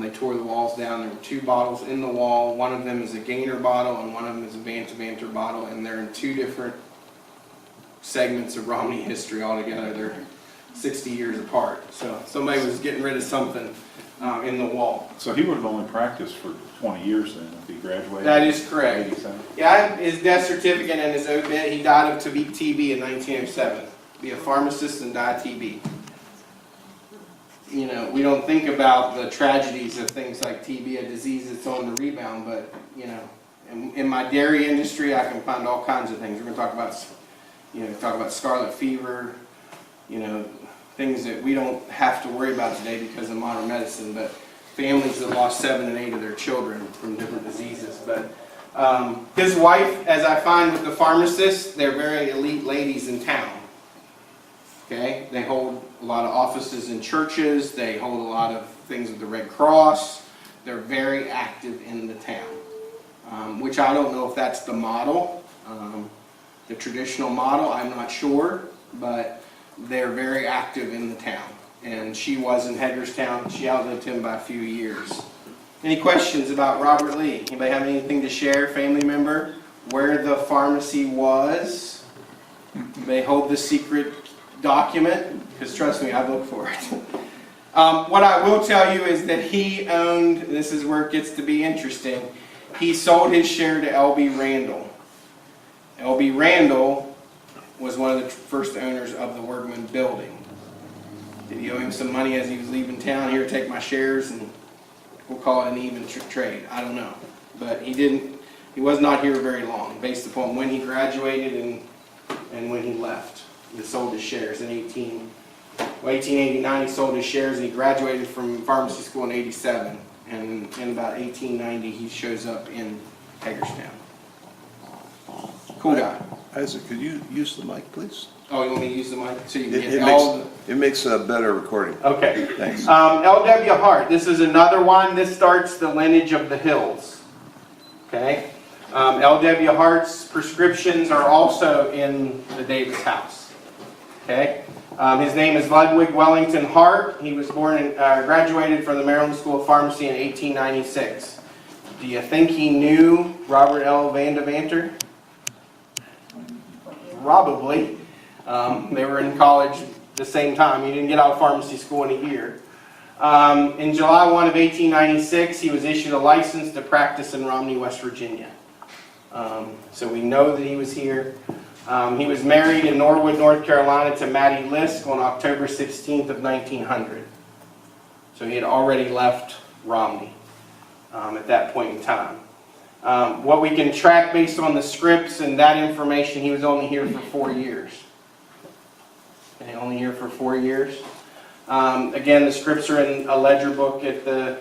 They tore the walls down. There were 2 bottles in the wall. One of them is a Gainer bottle and one of them is a Banter bottle, and they're in 2 different segments of Romney history altogether. They're 60 years apart. So somebody was getting rid of something in the wall. So he would have only practiced for 20 years then if he graduated. That is correct. 87. Yeah, I have his death certificate and his obit. He died of TB in 1907. Be a pharmacist and die of TB. You know, we don't think about the tragedies of things like TB, a disease that's on the rebound, but, you know, in my dairy industry, I can find all kinds of things. We're going to talk about scarlet fever, you know, things that we don't have to worry about today because of modern medicine, but families that lost 7 and 8 of their children from different diseases. But his wife, as I find with the pharmacist, they're very elite ladies in town. Okay, they hold a lot of offices in churches. They hold a lot of things with the Red Cross. They're very active in the town, which I don't know if that's the model, the traditional model. I'm not sure, but they're very active in the town. And she was in Hagerstown. She outlived him by a few years. Any questions about Robert Lee? Anybody have anything to share, family member? Where the pharmacy was? They hold the secret document, because trust me, I've looked for it. What I will tell you is that he owned, this is where it gets to be interesting, he sold his share to L.B. Randall. L.B. Randall was one of the first owners of the Workman building. Did he owe him some money as he was leaving town? Here, take my shares, and we'll call it an even trade. I don't know. But he was not here very long, based upon when he graduated and when he left. He sold his shares in 1889. He sold his shares, and he graduated from pharmacy school in 87. And in about 1890, he shows up in Hagerstown. Cool guy. Isaac, could you use the mic, please? Oh, you want me to use the mic so you can It get all the... it makes a better recording. Okay. Thanks. L.W. Hart, this is another one. This starts the lineage of the Hills. Okay? L.W. Hart's prescriptions are also in the Davis house. Okay? His name is Ludwig Wellington Hart. He was born and graduated from the Maryland School of Pharmacy in 1896. Do you think he knew Robert L. Vandevanter? Probably. They were in college at the same time. He didn't get out of pharmacy school in a year. In July 1 of 1896, he was issued a license to practice in Romney, West Virginia. So we know that he was here. He was married in Norwood, North Carolina to Mattie Lisk on October 16th of 1900. So he had already left Romney at that point in time. What we can track based on the scripts and that information, he was only here for 4 years. Okay, only here for 4 years. Again, the scripts are in a ledger book at the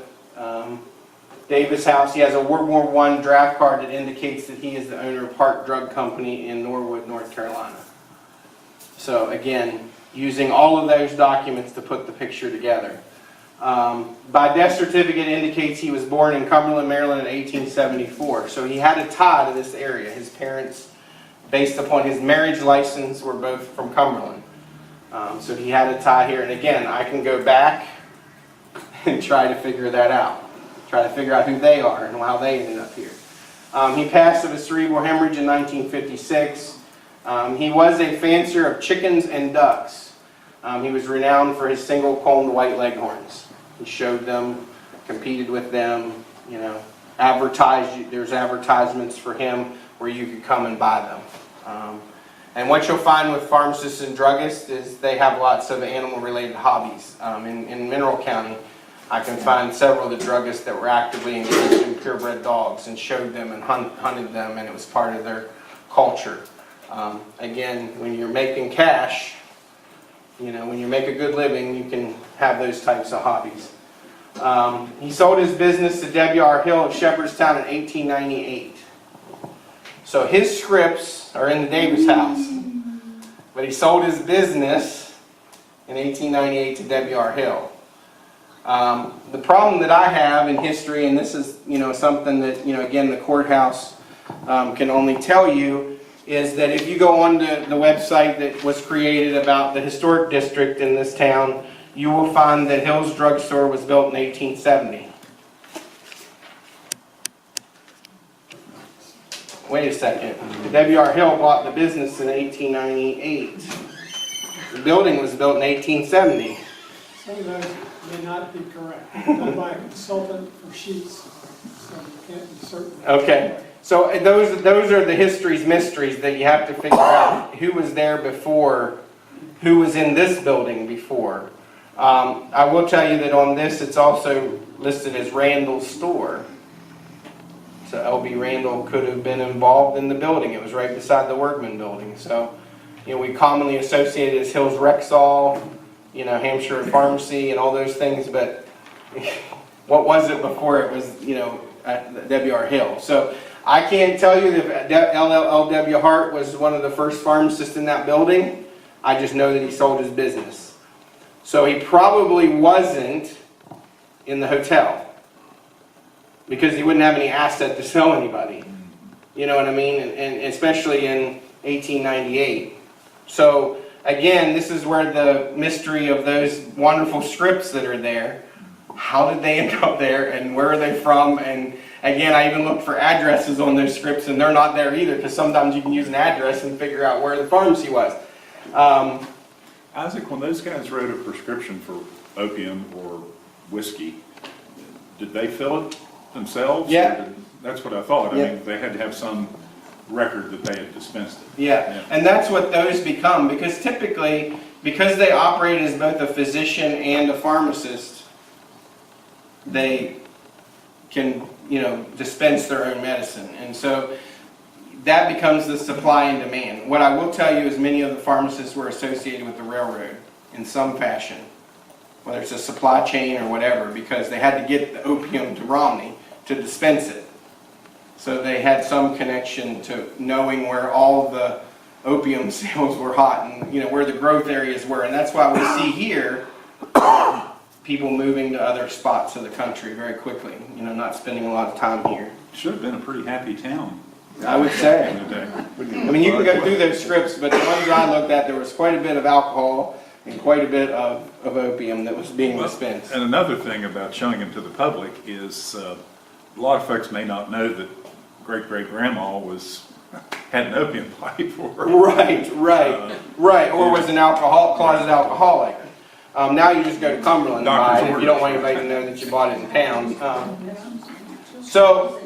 Davis house. He has a World War I draft card that indicates that he is the owner of Park Drug Company in Norwood, North Carolina. So again, using all of those documents to put the picture together. By death certificate indicates he was born in Cumberland, Maryland in 1874. So he had a tie to this area. His parents, based upon his marriage license, were both from Cumberland. So he had a tie here. And again, I can go back and try to figure that out. Try to figure out who they are and how they ended up here. He passed of a cerebral hemorrhage in 1956. He was a fancier of chickens and ducks. He was renowned for his single-combed white leghorns. He showed them, competed with them, you know, advertised. There's advertisements for him where you could come and buy them. And what you'll find with pharmacists and druggists is they have lots of animal-related hobbies. In Mineral County, I can find several of the druggists that were actively engaged in purebred dogs and showed them and hunted them, and it was part of their culture. Again, when you're making cash, you know, when you make a good living, you can have those types of hobbies. He sold his business to W.R. Hill of Shepherdstown in 1898. So his scripts are in the Davis house, but he sold his business in 1898 to W.R. Hill. The problem that I have in history, and this is, you know, something that, you know, again, the courthouse can only tell you, is that if you go on to the website that was created about the historic district in this town, you will find that Hill's Drug Store was built in 1870. Wait a second. W.R. Hill bought the business in 1898. The building was built in 1870. Some of those may not be correct. Done by a consultant for sheets, so you can't be certain. Okay. So those are the history's mysteries that you have to figure out. Who was there before? Who was in this building before? I will tell you that on this, it's also listed as Randall's store. So L.B. Randall could have been involved in the building. It was right beside the Workman building. So, you know, we commonly associate it as Hills Rexall, you know, Hampshire Pharmacy and all those things. But what was it before it was, you know, at W.R. Hill? So I can't tell you that L.W. Hart was one of the first pharmacists in that building. I just know that he sold his business. So he probably wasn't in the hotel because he wouldn't have any asset to sell anybody. You know what I mean? And especially in 1898. So again, this is where the mystery of those wonderful scripts that are there. How did they end up there and where are they from? And again, I even looked for addresses on those scripts and they're not there either because sometimes you can use an address and figure out where the pharmacy was. Isaac, when those guys wrote a prescription for opium or whiskey, did they fill it themselves? Yeah. That's what I thought. Yeah. I mean, they had to have some record that they had dispensed it. Yeah, and that's what those become because typically, because they operate as both a physician and a pharmacist, they can, you know, dispense their own medicine. And so that becomes the supply and demand. What I will tell you is many of the pharmacists were associated with the railroad in some fashion, whether it's a supply chain or whatever, because they had to get the opium to Romney to dispense it. So they had some connection to knowing where all the opium sales were hot and, you know, where the growth areas were. And that's why we see here people moving to other spots of the country very quickly, you know, not spending a lot of time here. Should have been a pretty happy town. I would say. in the day. I mean, you can go through those scripts, but the ones I looked at, there was quite a bit of alcohol and quite a bit of opium that was being dispensed. And another thing about showing them to the public is a lot of folks may not know that great-great-grandma had an opium pipe. Right. Or was an closet alcoholic. Now you just go to Cumberland and buy it if you don't want anybody to know that you bought it in pounds. So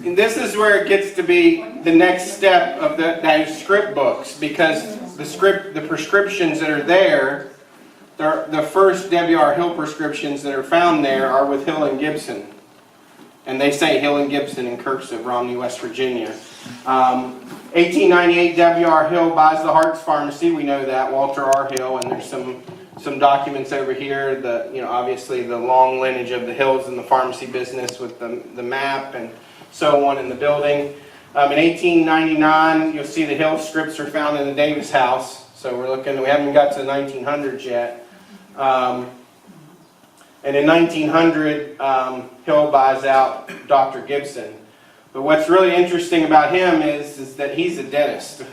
And this is where it gets to be the next step of those script books, because the prescriptions that are there, the first W.R. Hill prescriptions that are found there are with Hill and Gibson. And they say Hill and Gibson in cursive, Romney, West Virginia. 1898, W.R. Hill buys the Hart's Pharmacy. We know that, Walter R. Hill, and there's some documents over here. Obviously the long lineage of the Hills in the pharmacy business with the map and so on in the building. In 1899, you'll see the Hill scripts are found in the Davis house. So we haven't got to the 1900s yet. And in 1900, Hill buys out Dr. Gibson. But what's really interesting about him is that he's a dentist.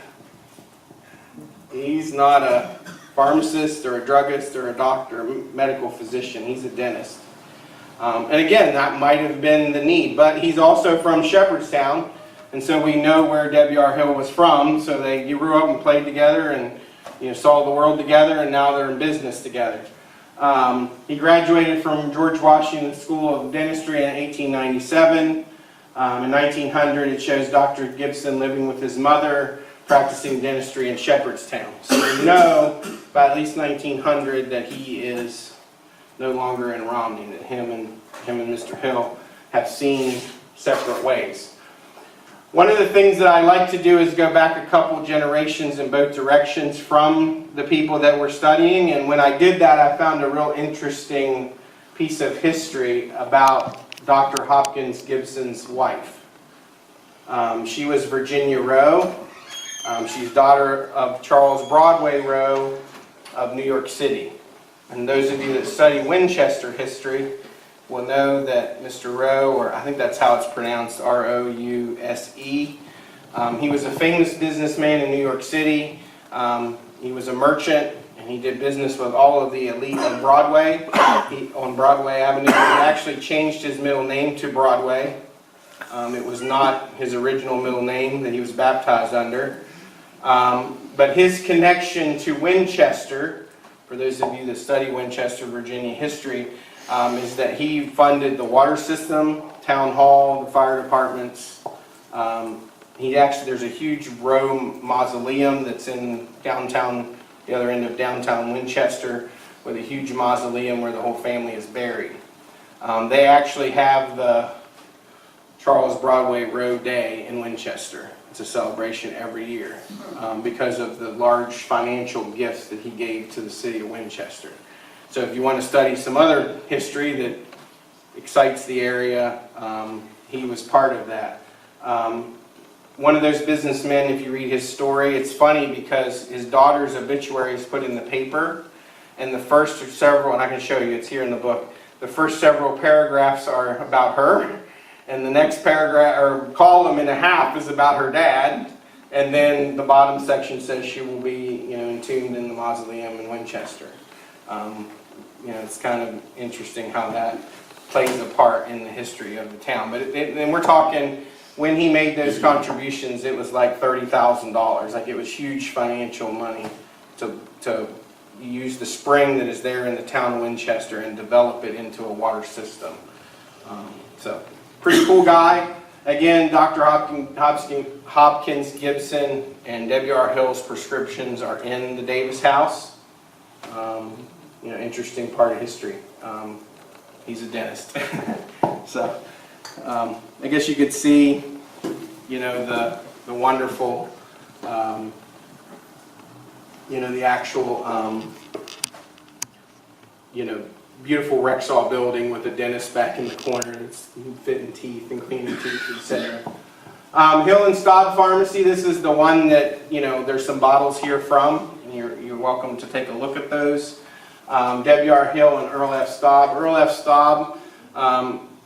He's not a pharmacist or a druggist or a doctor, a medical physician. He's a dentist. And again, that might have been the need. But he's also from Shepherdstown, and so we know where W.R. Hill was from. So they grew up and played together and saw the world together, and now they're in business together. He graduated from George Washington School of Dentistry in 1897. In 1900, it shows Dr. Gibson living with his mother, practicing dentistry in Shepherdstown. So we know by at least 1900 that he is no longer in Romney, that him and Mr. Hill have seen separate ways. One of the things that I like to do is go back a couple generations in both directions from the people that we're studying, and when I did that, I found a real interesting piece of history about Dr. Hopkins Gibson's wife. She was Virginia Rowe. She's daughter of Charles Broadway Rowe of New York City. And those of you that study Winchester history will know that Mr. Rowe, or I think that's how it's pronounced, R-O-U-S-E, he was a famous businessman in New York City. He was a merchant, and he did business with all of the elite on Broadway, on Broadway Avenue. He actually changed his middle name to Broadway. It was not his original middle name that he was baptized under. But his connection to Winchester, for those of you that study Winchester, Virginia history, is that he funded the water system, town hall, the fire departments. There's a huge Rowe mausoleum that's in downtown, the other end of downtown Winchester, with a huge mausoleum where the whole family is buried. They actually have the Charles Broadway Rowe Day in Winchester. It's a celebration every year because of the large financial gifts that he gave to the city of Winchester. So if you want to study some other history that excites the area, he was part of that. One of those businessmen, if you read his story, it's funny because his daughter's obituary is put in the paper, and the first several, and I can show you, it's here in the book, the first several paragraphs are about her, and the next paragraph, or column and a half, is about her dad, and then the bottom section says she will be, entombed in the mausoleum in Winchester. It's kind of interesting how that plays a part in the history of the town. But and we're talking, when he made those contributions, it was like $30,000. Like, it was huge financial money to use the spring that is there in the town of Winchester and develop it into a water system. So, pretty cool guy. Again, Dr. Hopkins Gibson and W.R. Hill's prescriptions are in the Davis house. Interesting part of history. He's a dentist. So, I guess you could see, the wonderful, the actual, beautiful Rexall building with a dentist back in the corner that's fitting teeth and cleaning teeth, etc. Hill and Staub Pharmacy, this is the one that, there's some bottles here from, and you're welcome to take a look at those. W.R. Hill and Earl F. Staub. Earl F. Staub,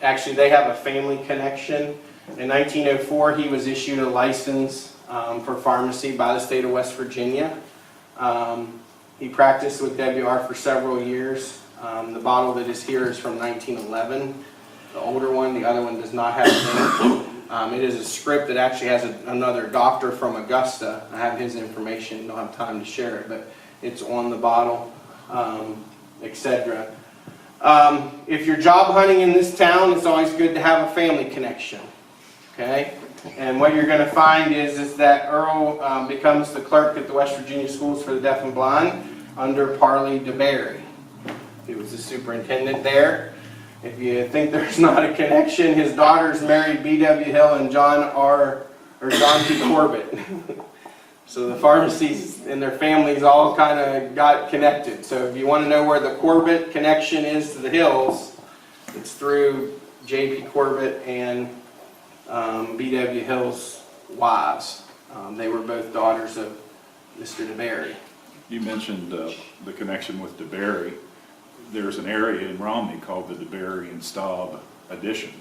actually they have a family connection. In 1904, he was issued a license for pharmacy by the state of West Virginia. He practiced with W.R. for several years. The bottle that is here is from 1911. The older one, the other one does not have a name. It is a script that actually has another doctor from Augusta. I have his information, don't have time to share it, but it's on the bottle, etc. If you're job hunting in this town, it's always good to have a family connection. Okay? And what you're going to find is that Earl becomes the clerk at the West Virginia Schools for the Deaf and Blind under Parley DeBerry. He was the superintendent there. If you think there's not a connection, his daughters married B.W. Hill and John P. Corbett. So the pharmacies and their families all kind of got connected. So if you want to know where the Corbett connection is to the Hills, it's through J.P. Corbett and B.W. Hill's wives. They were both daughters of Mr. DeBerry. You mentioned the connection with DeBerry. There's an area in Romney called the DeBerry and Staub addition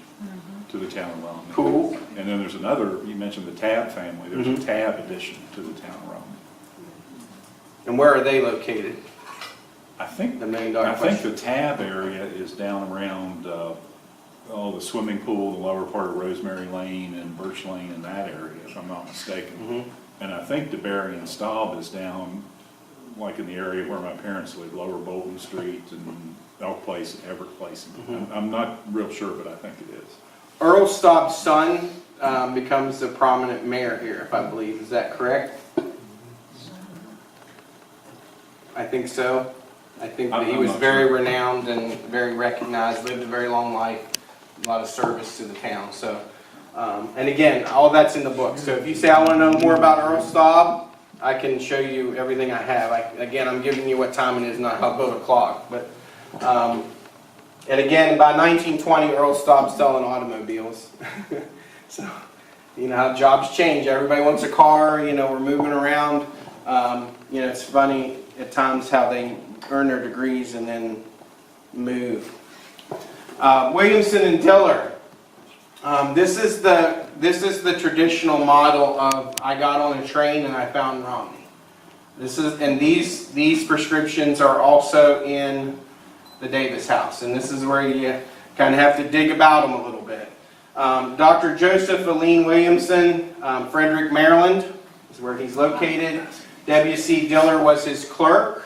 to the town of Romney. Cool. And then there's another, you mentioned the Tabb family, there's a Tabb addition to the town of Romney. And where are they located? I think The $1 million I think question. the Tabb area is down around the swimming pool, the lower part of Rosemary Lane and Birch Lane in that area, if I'm not mistaken. And I think DeBerry and Staub is down like in the area where my parents live, Lower Bolton Street and Elk Place and Everett Place. I'm not real sure, but I think it is. Earl Staub's son becomes a prominent mayor here, if I believe. Is that correct? I think so. I think that he was very renowned and very recognized, lived a very long life, a lot of service to the town. So, and again, all that's in the book. So if you say I want to know more about Earl Staub, I can show you everything I have. Again, I'm giving you what time it is, not how about a clock. But and again, by 1920, Earl Staub's selling automobiles. So, you know how jobs change. Everybody wants a car. You know, we're moving around. You know, it's funny at times how they earn their degrees and then move. Williamson and Diller. This is the traditional model of I got on a train and I found Romney. These prescriptions are also in the Davis house, and this is where you kind of have to dig about them a little bit. Dr. Joseph Aline Williamson, Frederick, Maryland, is where he's located. W.C. Diller was his clerk.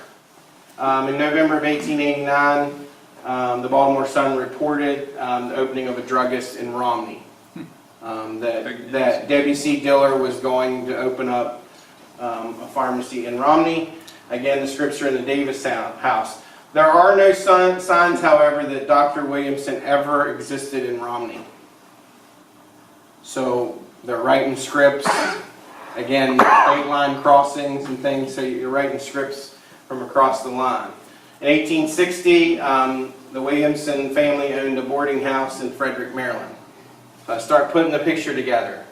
In November of 1889, the Baltimore Sun reported the opening of a druggist in Romney. That W.C. Diller was going to open up a pharmacy in Romney. Again, the scripts are in the Davis house. There are no signs, however, that Dr. Williamson ever existed in Romney. So they're writing scripts. Again, state line crossings and things, so you're writing scripts from across the line. In 1860, the Williamson family owned a boarding house in Frederick, Maryland. So I start putting the picture together.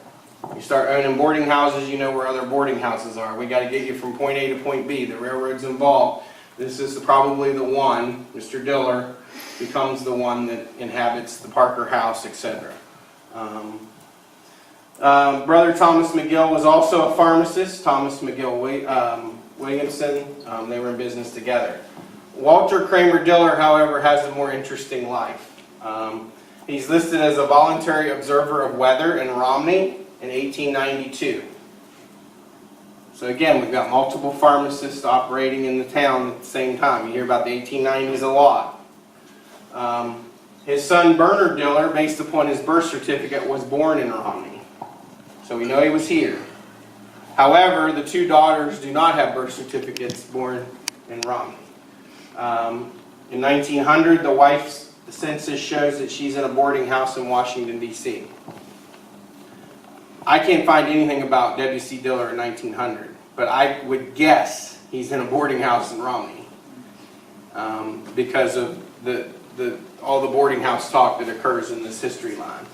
You start owning boarding houses, you know where other boarding houses are. We got to get you from point A to point B. The railroad's involved. This is probably the one. Mr. Diller becomes the one that inhabits the Parker House, etc. Brother Thomas McGill was also a pharmacist. Thomas McGill Williamson. They were in business together. Walter Kramer Diller, however, has a more interesting life. He's listed as a voluntary observer of weather in Romney in 1892. So again, we've got multiple pharmacists operating in the town at the same time. You hear about the 1890s a lot. His son Bernard Diller, based upon his birth certificate, was born in Romney. So we know he was here. However, the two daughters do not have birth certificates born in Romney. In 1900, the census shows that she's in a boarding house in Washington, D.C. I can't find anything about W.C. Diller in 1900, but I would guess he's in a boarding house in Romney because of all the boarding house talk that occurs in this history line.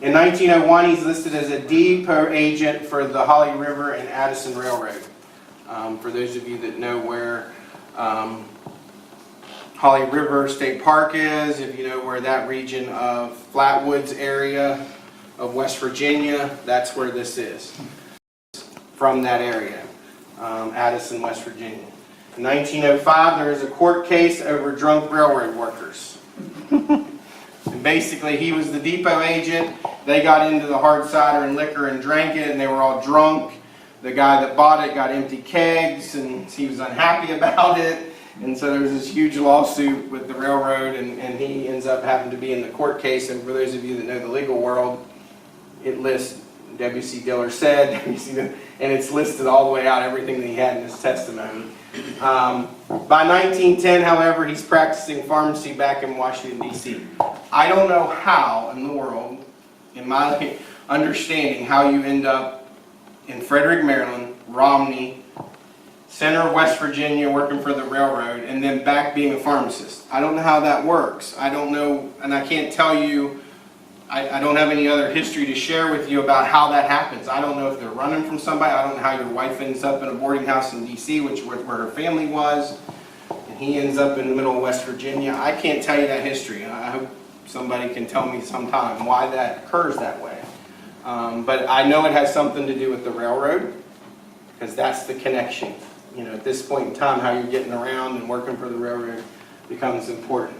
In 1901, he's listed as a depot agent for the Holly River and Addison Railroad. For those of you that know where Holly River State Park is, if you know where that region of Flatwoods area of West Virginia, that's where this is, from that area, Addison, West Virginia. In 1905, there is a court case over drunk railroad workers. And basically, he was the depot agent. They got into the hard cider and liquor and drank it, and they were all drunk. The guy that bought it got empty kegs, and he was unhappy about it. And so there was this huge lawsuit with the railroad, and he ends up having to be in the court case. And for those of you that know the legal world, it lists W.C. Diller said, and it's listed all the way out, everything that he had in his testimony. By 1910, however, he's practicing pharmacy back in Washington, D.C. I don't know how in the world, in my opinion, understanding how you end up in Frederick, Maryland, Romney, center of West Virginia, working for the railroad, and then back being a pharmacist. I don't know how that works. I don't know, and I can't tell you, I don't have any other history to share with you about how that happens. I don't know if they're running from somebody. I don't know how your wife ends up in a boarding house in D.C., where her family was, and he ends up in the middle of West Virginia. I can't tell you that history. I hope somebody can tell me sometime why that occurs that way. But I know it has something to do with the railroad, because that's the connection. You know, at this point in time, how you're getting around and working for the railroad becomes important.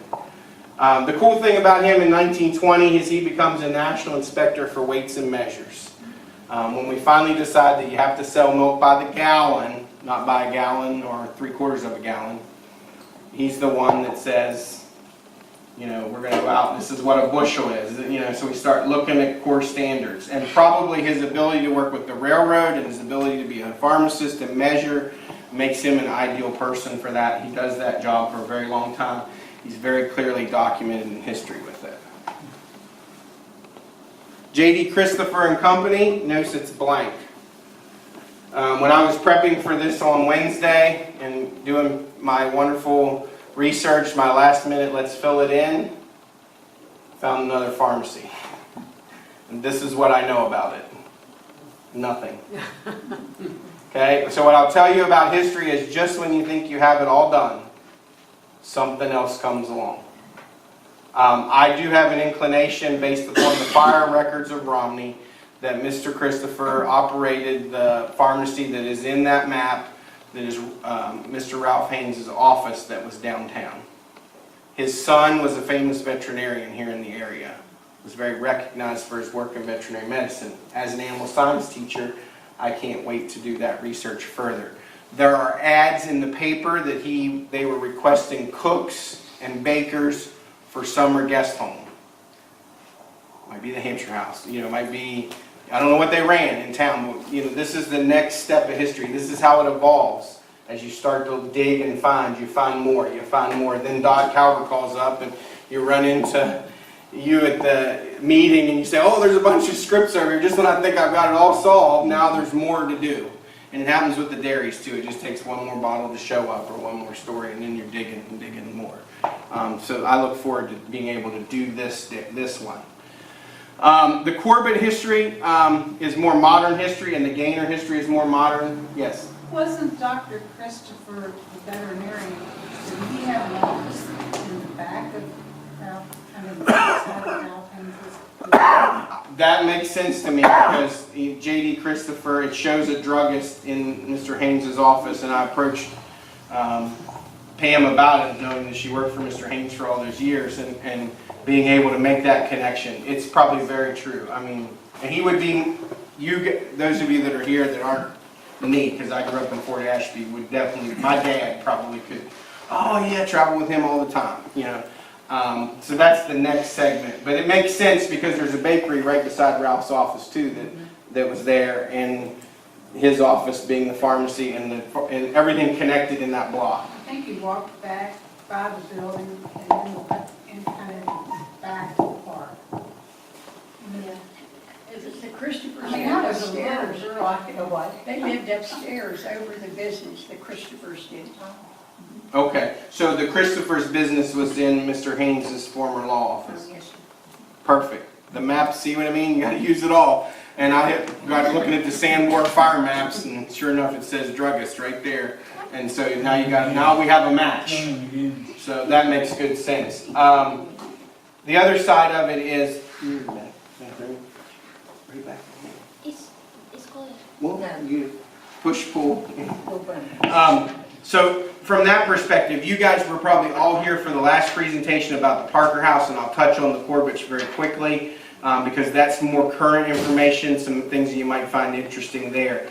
The cool thing about him in 1920 is he becomes a national inspector for weights and measures. When we finally decide that you have to sell milk by the gallon, not by a gallon or 3/4 of a gallon, he's the one that says, you know, we're going to go out and this is what a bushel is. You know, so we start looking at core standards. And probably his ability to work with the railroad and his ability to be a pharmacist and measure makes him an ideal person for that. He does that job for a very long time. He's very clearly documented in history with it. J.D. Christopher and Company, notice it's blank. When I was prepping for this on Wednesday and doing my wonderful research, my last minute, let's fill it in, found another pharmacy. And this is what I know about it. Nothing. Okay, so what I'll tell you about history is just when you think you have it all done, something else comes along. I do have an inclination, based upon the fire records of Romney, that Mr. Christopher operated the pharmacy that is in that map, that is Mr. Ralph Haynes' office that was downtown. His son was a famous veterinarian here in the area. Was very recognized for his work in veterinary medicine. As an animal science teacher, I can't wait to do that research further. There are ads in the paper that they were requesting cooks and bakers for summer guest home. Might be the Hampshire House. You know, might be, I don't know what they ran in town. But, you know, this is the next step of history. This is how it evolves. As you start to dig and find, you find more, you find more. Then Dodd Calvert calls up and you run into you at the meeting and you say, oh, there's a bunch of scripts over here. Just when I think I've got it all solved, now there's more to do. And it happens with the dairies too. It just takes one more bottle to show up or one more story, and then you're digging and digging more. So I look forward to being able to do this one. The Corbett history is more modern history, and the Gaynor history is more modern. Yes? Wasn't Dr. Christopher, the veterinarian, did he have an office in the back of That makes sense to me because J.D. Christopher, it shows a druggist in Mr. Haynes' office, and I approached Pam about it, knowing that she worked for Mr. Haynes for all those years, and being able to make that connection. It's probably very true. I mean, and he would be, those of you that are here that aren't me, because I grew up in Fort Ashby, would definitely, my dad probably could, oh yeah, travel with him all the time, you know. So that's the next segment. But it makes sense because there's a bakery right beside Ralph's office too that was there, and his office being the pharmacy and everything connected in that block. I think he walked back by the building and then went and kind of back to the park. Yeah. It was the Christophers. I mean, I was a little girl, I could know what. They lived upstairs over the business, the Christophers did. Okay, so the Christopher's business was in Mr. Haynes' former law office. Yes, sir. Perfect. The maps, see what I mean? You got to use it all. And I got looking at the Sanborn fire maps, and sure enough, it says druggist right there. And so now we have a match. So that makes good sense. The other side of it is, It's closed. well, you push pull. Open. So from that perspective, you guys were probably all here for the last presentation about the Parker House, and I'll touch on the Corbetts very quickly because that's more current information, some things that you might find interesting there.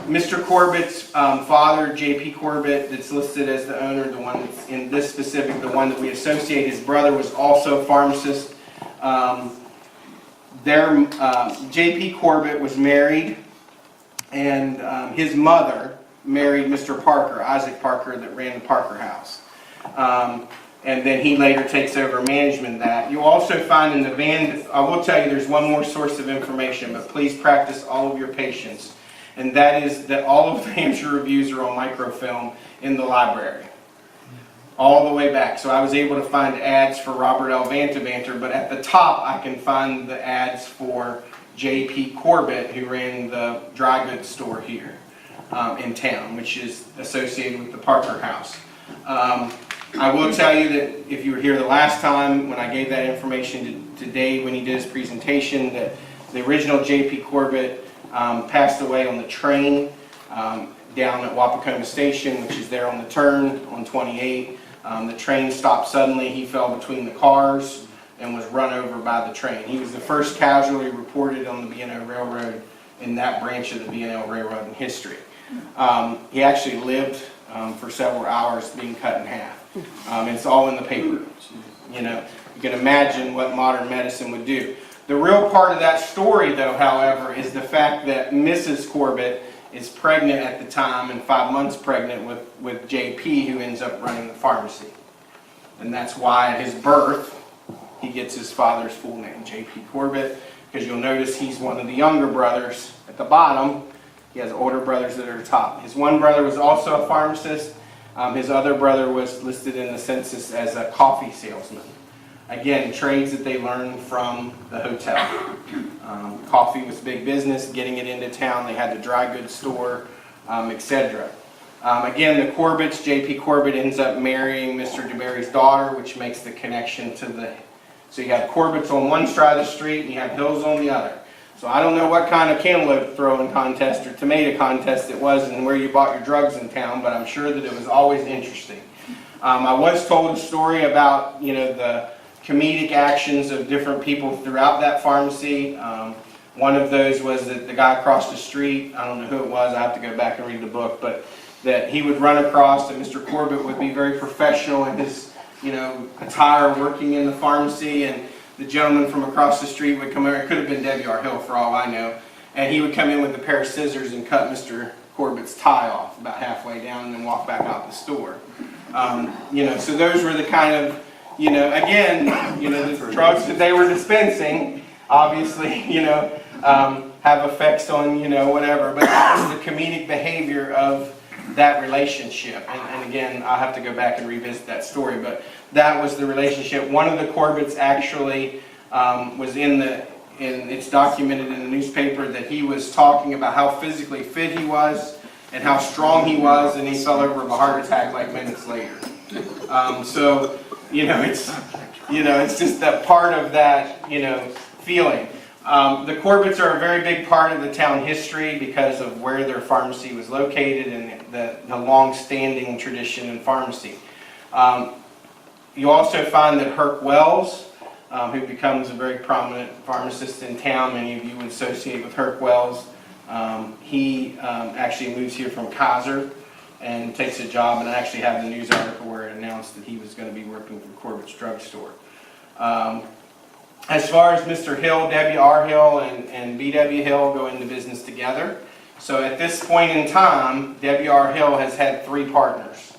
Mr. Corbett's father, J.P. Corbett, that's listed as the owner, the one that's in this specific, the one that we associate, his brother was also a pharmacist. J.P. Corbett was married, and his mother married Mr. Parker, Isaac Parker, that ran the Parker House. And then he later takes over management of that. You'll also find in the van, I will tell you there's one more source of information, but please practice all of your patience. And that is that all of the Hampshire reviews are on microfilm in the library. All the way back. So I was able to find ads for Robert L. Vantervanter, but at the top I can find the ads for J.P. Corbett, who ran the dry goods store here in town, which is associated with the Parker House. I will tell you that if you were here the last time when I gave that information to Dave when he did his presentation, that the original J.P. Corbett passed away on the train down at Wapakoma Station, which is there on the turn on 28. The train stopped suddenly. He fell between the cars and was run over by the train. He was the first casualty reported on the B&O Railroad in that branch of the B&O Railroad in history. He actually lived for several hours being cut in half. It's all in the paper. You know, you can imagine what modern medicine would do. The real part of that story, though, however, is the fact that Mrs. Corbett is pregnant at the time and 5 months pregnant with J.P., who ends up running the pharmacy. And that's why at his birth, he gets his father's full name, J.P. Corbett, because you'll notice he's one of the younger brothers at the bottom. He has older brothers that are at the top. His one brother was also a pharmacist. His other brother was listed in the census as a coffee salesman. Again, trades that they learned from the hotel. Coffee was big business, getting it into town. They had the dry goods store, etc. Again, the Corbetts, J.P. Corbett ends up marrying Mr. DeBerry's daughter, which makes the connection to the... So you have Corbetts on one side of the street and you have Hills on the other. So I don't know what kind of cantaloupe throwing contest or tomato contest it was and where you bought your drugs in town, but I'm sure that it was always interesting. I was told a story about, you know, the comedic actions of different people throughout that pharmacy. One of those was that the guy across the street, I don't know who it was, I have to go back and read the book, but that he would run across and Mr. Corbett would be very professional in his, you know, attire working in the pharmacy, and the gentleman from across the street would come over. It could have been W.R. Hill for all I know, and he would come in with a pair of scissors and cut Mr. Corbett's tie off about halfway down and then walk back out the store. You know, so those were the kind of, you know, again, you know, the drugs that they were dispensing, obviously, you know, have effects on, you know, whatever, but that was the comedic behavior of that relationship. And again, I'll have to go back and revisit that story, but that was the relationship. One of the Corbetts actually was it's documented in the newspaper that he was talking about how physically fit he was and how strong he was, and he fell over of a heart attack like minutes later. So, you know, it's just that part of that, you know, feeling. The Corbetts are a very big part of the town history because of where their pharmacy was located and the long-standing tradition in pharmacy. You also find that Herc Wells, who becomes a very prominent pharmacist in town, many of you would associate with Herc Wells, he actually moves here from Kaiser and takes a job, and I actually have the news article where it announced that he was going to be working for Corbett's drugstore. As far as Mr. Hill, W.R. Hill and B.W. Hill go into business together. So at this point in time, W.R. Hill has had 3 partners.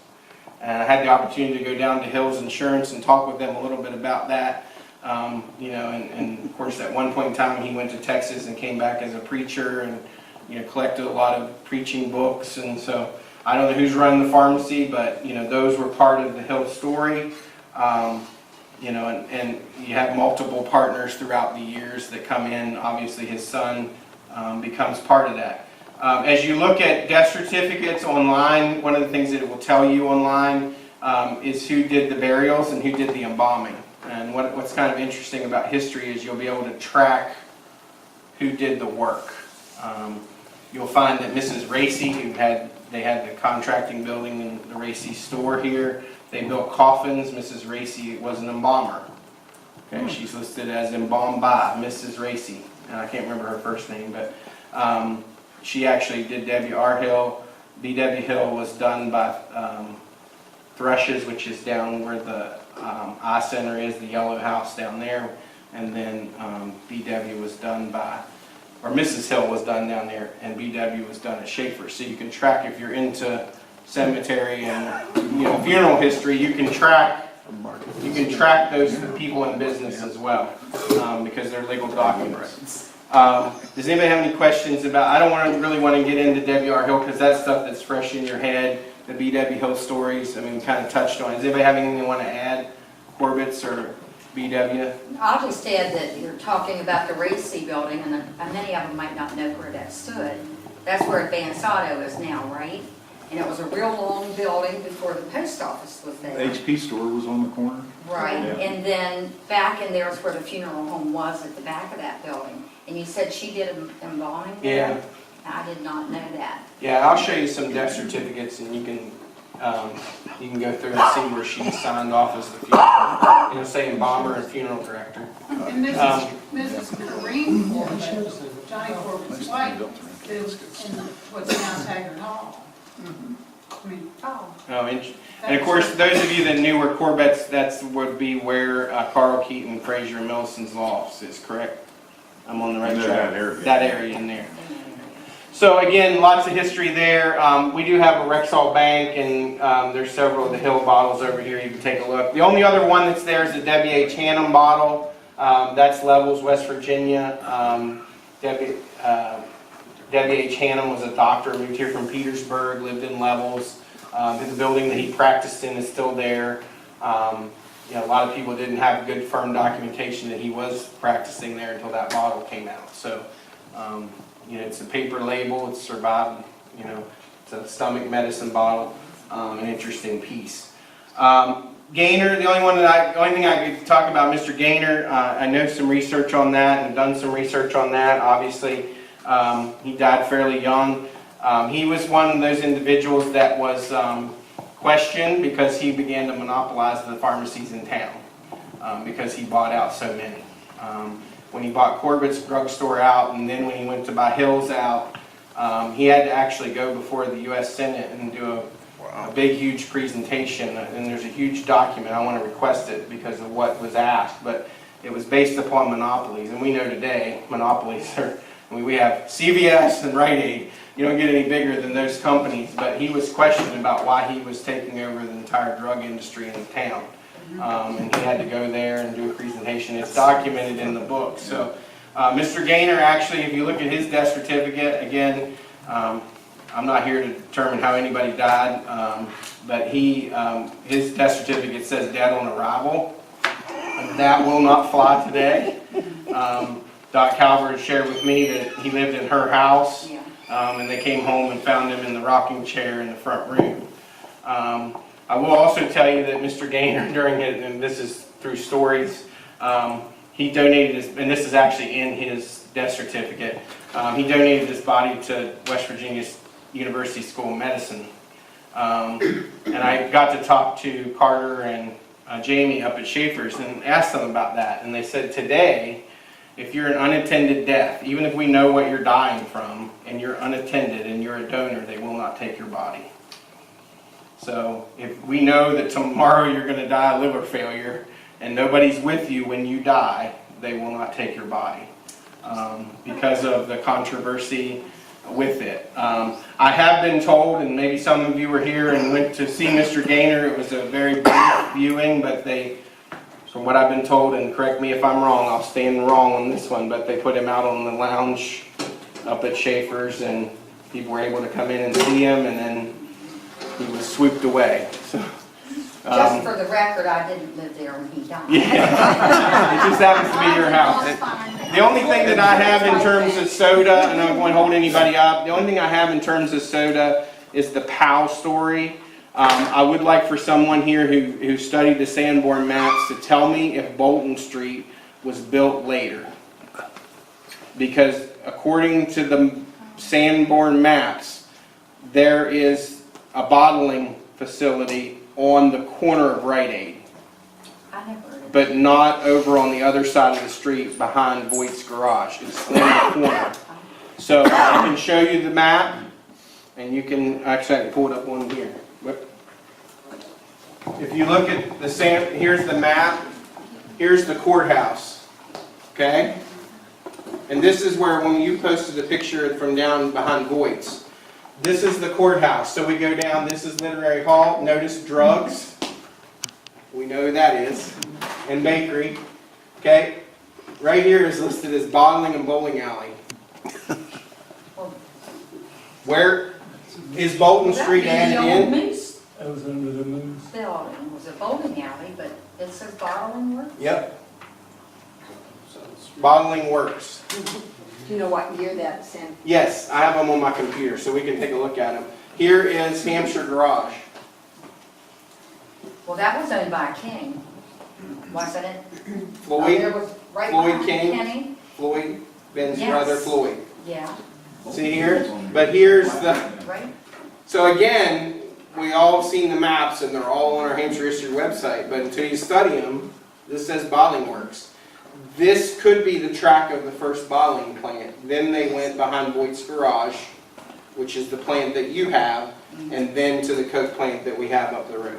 And I had the opportunity to go down to Hill's Insurance and talk with them a little bit about that. You know, and of course at one point in time he went to Texas and came back as a preacher and, you know, collected a lot of preaching books. And so I don't know who's running the pharmacy, but, you know, those were part of the Hill story. You know, and you have multiple partners throughout the years that come in. Obviously his son becomes part of that. As you look at death certificates online, one of the things that it will tell you online is who did the burials and who did the embalming. And what's kind of interesting about history is you'll be able to track who did the work. You'll find that Mrs. Racy, they had the contracting building in the Racy store here. They built coffins. Mrs. Racy was an embalmer. Okay, she's listed as embalmed by Mrs. Racy. And I can't remember her first name, but She actually did W.R. Hill. B.W. Hill was done by Thrushes, which is down where the eye center is, the yellow house down there. And then B.W. was done by, or Mrs. Hill was done down there, and B.W. was done at Schaefer. So you can track, if you're into cemetery and funeral history, you can track those people in business as well, because they're legal documents. Does anybody have any questions about, I don't really want to get into W.R. Hill because that's stuff that's fresh in your head, the B.W. Hill stories, I mean, we kind of touched on it. Does anybody have anything they want to add, Corbett's or B.W.? I'll just add that you're talking about the Racy building, and many of them might not know where that stood. That's where Advance Auto is now, right? And it was a real long building before the post office was there. HP store was on the corner. Right, Yeah. and then back in there is where the funeral home was, at the back of that building. And you said she did embalming there? Yeah. I did not know that. Yeah, I'll show you some death certificates, and you can go through and see where she signed off as the funeral. It'll say embalmer and funeral director. And Mrs. Kareem Corbett, Johnny Corbett's wife, lives in what's now Taggart Hall. I mean, Oh. Oh, and of course, those of you that knew where Corbett's, that would be where Carl Keaton, Fraser, and Millicent's office is, correct? I'm on the right I know track. that area. That area in there. So again, lots of history there. We do have a Rexall Bank, and there's several of the Hill bottles over here. You can take a look. The only other one that's there is the W.H. Hannum bottle. That's Levels, West Virginia. W.H. Hannum was a doctor, moved here from Petersburg, lived in Levels. The building that he practiced in is still there. A lot of people didn't have good firm documentation that he was practicing there until that bottle came out. So, it's a paper label, it's survived, it's a stomach medicine bottle, an interesting piece. Gaynor, the only thing I could talk about Mr. Gaynor, I know some research on that and have done some research on that. Obviously, he died fairly young. He was one of those individuals that was questioned because he began to monopolize the pharmacies in town because he bought out so many. When he bought Corbett's drugstore out, and then when he went to buy Hill's out, he had to actually go before the U.S. Senate and do a big, huge presentation. And there's a huge document. I want to request it because of what was asked, but it was based upon monopolies. And we know today monopolies are, we have CVS and Rite Aid. You don't get any bigger than those companies, but he was questioned about why he was taking over the entire drug industry in the town. And he had to go there and do a presentation. It's documented in the book. So Mr. Gaynor, actually, if you look at his death certificate, again, I'm not here to determine how anybody died, but his death certificate says dead on arrival. That will not fly today. Doc Calvert shared with me that he lived in her house. And they came home and found him in the rocking chair in the front room. I will also tell you that Mr. Gaynor, during it, and this is through stories, he donated his, and this is actually in his death certificate, he donated his body to West Virginia's University School of Medicine. And I got to talk to Carter and Jamie up at Schaefer's and asked them about that. And they said today, if you're an unattended death, even if we know what you're dying from, and you're unattended and you're a donor, they will not take your body. So if we know that tomorrow you're going to die of liver failure and nobody's with you when you die, they will not take your body because of the controversy with it. I have been told, and maybe some of you were here and went to see Mr. Gaynor, it was a very brief viewing, but from what I've been told, and correct me if I'm wrong, I'll stand wrong on this one, but they put him out on the lounge up at Schaefer's, and people were able to come in and see him, and then he was swooped away. So, Just for the record, I didn't live there when he died. Yeah, it just happens to be your house. The only thing that I have in terms of soda, and I don't want to hold anybody up, the only thing I have in terms of soda is the Powell story. I would like for someone here who studied the Sanborn maps to tell me if Bolton Street was built later. Because according to the Sanborn maps, there is a bottling facility on the corner of Rite Aid, I never heard of but not over on the other side of the street behind Voight's garage. It's in the corner. So I can show you the map, and you can, actually I can pull it up on here. But if you look at the here's the map, here's the courthouse, okay? And this is where, when you posted the picture from down behind Voight's, this is the courthouse. So we go down, this is Literary Hall, notice drugs, we know who that is, and bakery, okay? Right here is listed as bottling and bowling alley. Where is Bolton Street added in? Moose That was under the moose. building was a bowling alley, but it says bottling works. Yep. Bottling Works. Do you know what year that's in? Yes, I have them on my computer, so we can take a look at them. Here is Hampshire Garage. Well, that was owned by a king, wasn't it? There Floyd, was right Floyd behind King. Kenny. Floyd, Ben's Yes. brother Floyd. Yeah, See here? But here's the, right? so again, we all have seen the maps and they're all on our Hampshire History website, but until you study them, this says Bottling Works. This could be the track of the first bottling plant. Then they went behind Voight's Garage, which is the plant that you have, and then to the Coke plant that we have up the road.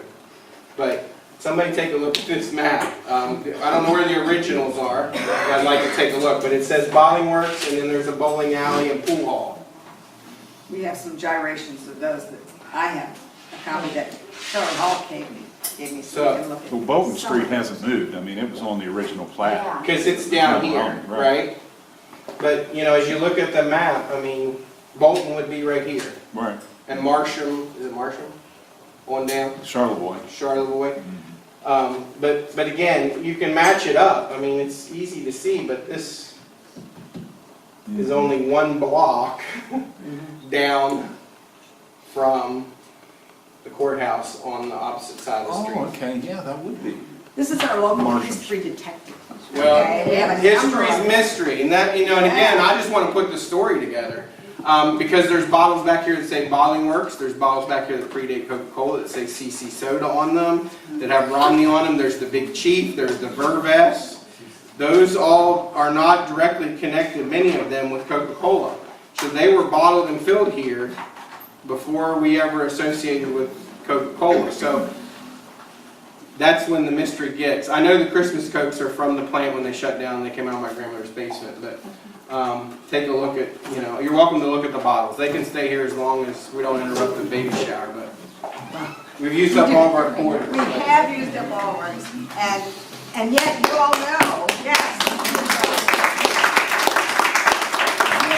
But somebody take a look at this map. I don't know where the originals are, but I'd like to take a look. But it says Bottling Works, and then there's a bowling alley and pool hall. We have some gyrations of those that I have, a copy that Shirley Hall gave me, so we can look at. Well, Bolton Street hasn't moved. I mean, it was on the original plat. Yeah. Because it's down here, right? But, you know, as you look at the map, I mean, Bolton would be right here. Right. And Marsham, is it Marsham? On down, Charlevoix. Charlevoix. But again, you can match it up. I mean, it's easy to see, but this is only one block down from the courthouse on the opposite side of the street. Oh, okay, yeah, that would be. This is our local Marshall. history detective. Well, Okay, we have a number history's of- mystery, and that, you know, and again, I just want to put the story together. Because there's bottles back here that say Bottling Works, there's bottles back here that predate Coca-Cola that say CC Soda on them, that have Romney on them, there's the Big Chief, there's the Verves. Those all are not directly connected, many of them, with Coca-Cola. So they were bottled and filled here before we ever associated with Coca-Cola. So that's when the mystery gets. I know the Christmas Cokes are from the plant when they shut down, they came out of my grandmother's basement, but take a look at, you know, you're welcome to look at the bottles. They can stay here as long as we don't interrupt the baby shower, but we've used up all of our quarters. We have used up all ours, and yet you all know, yes,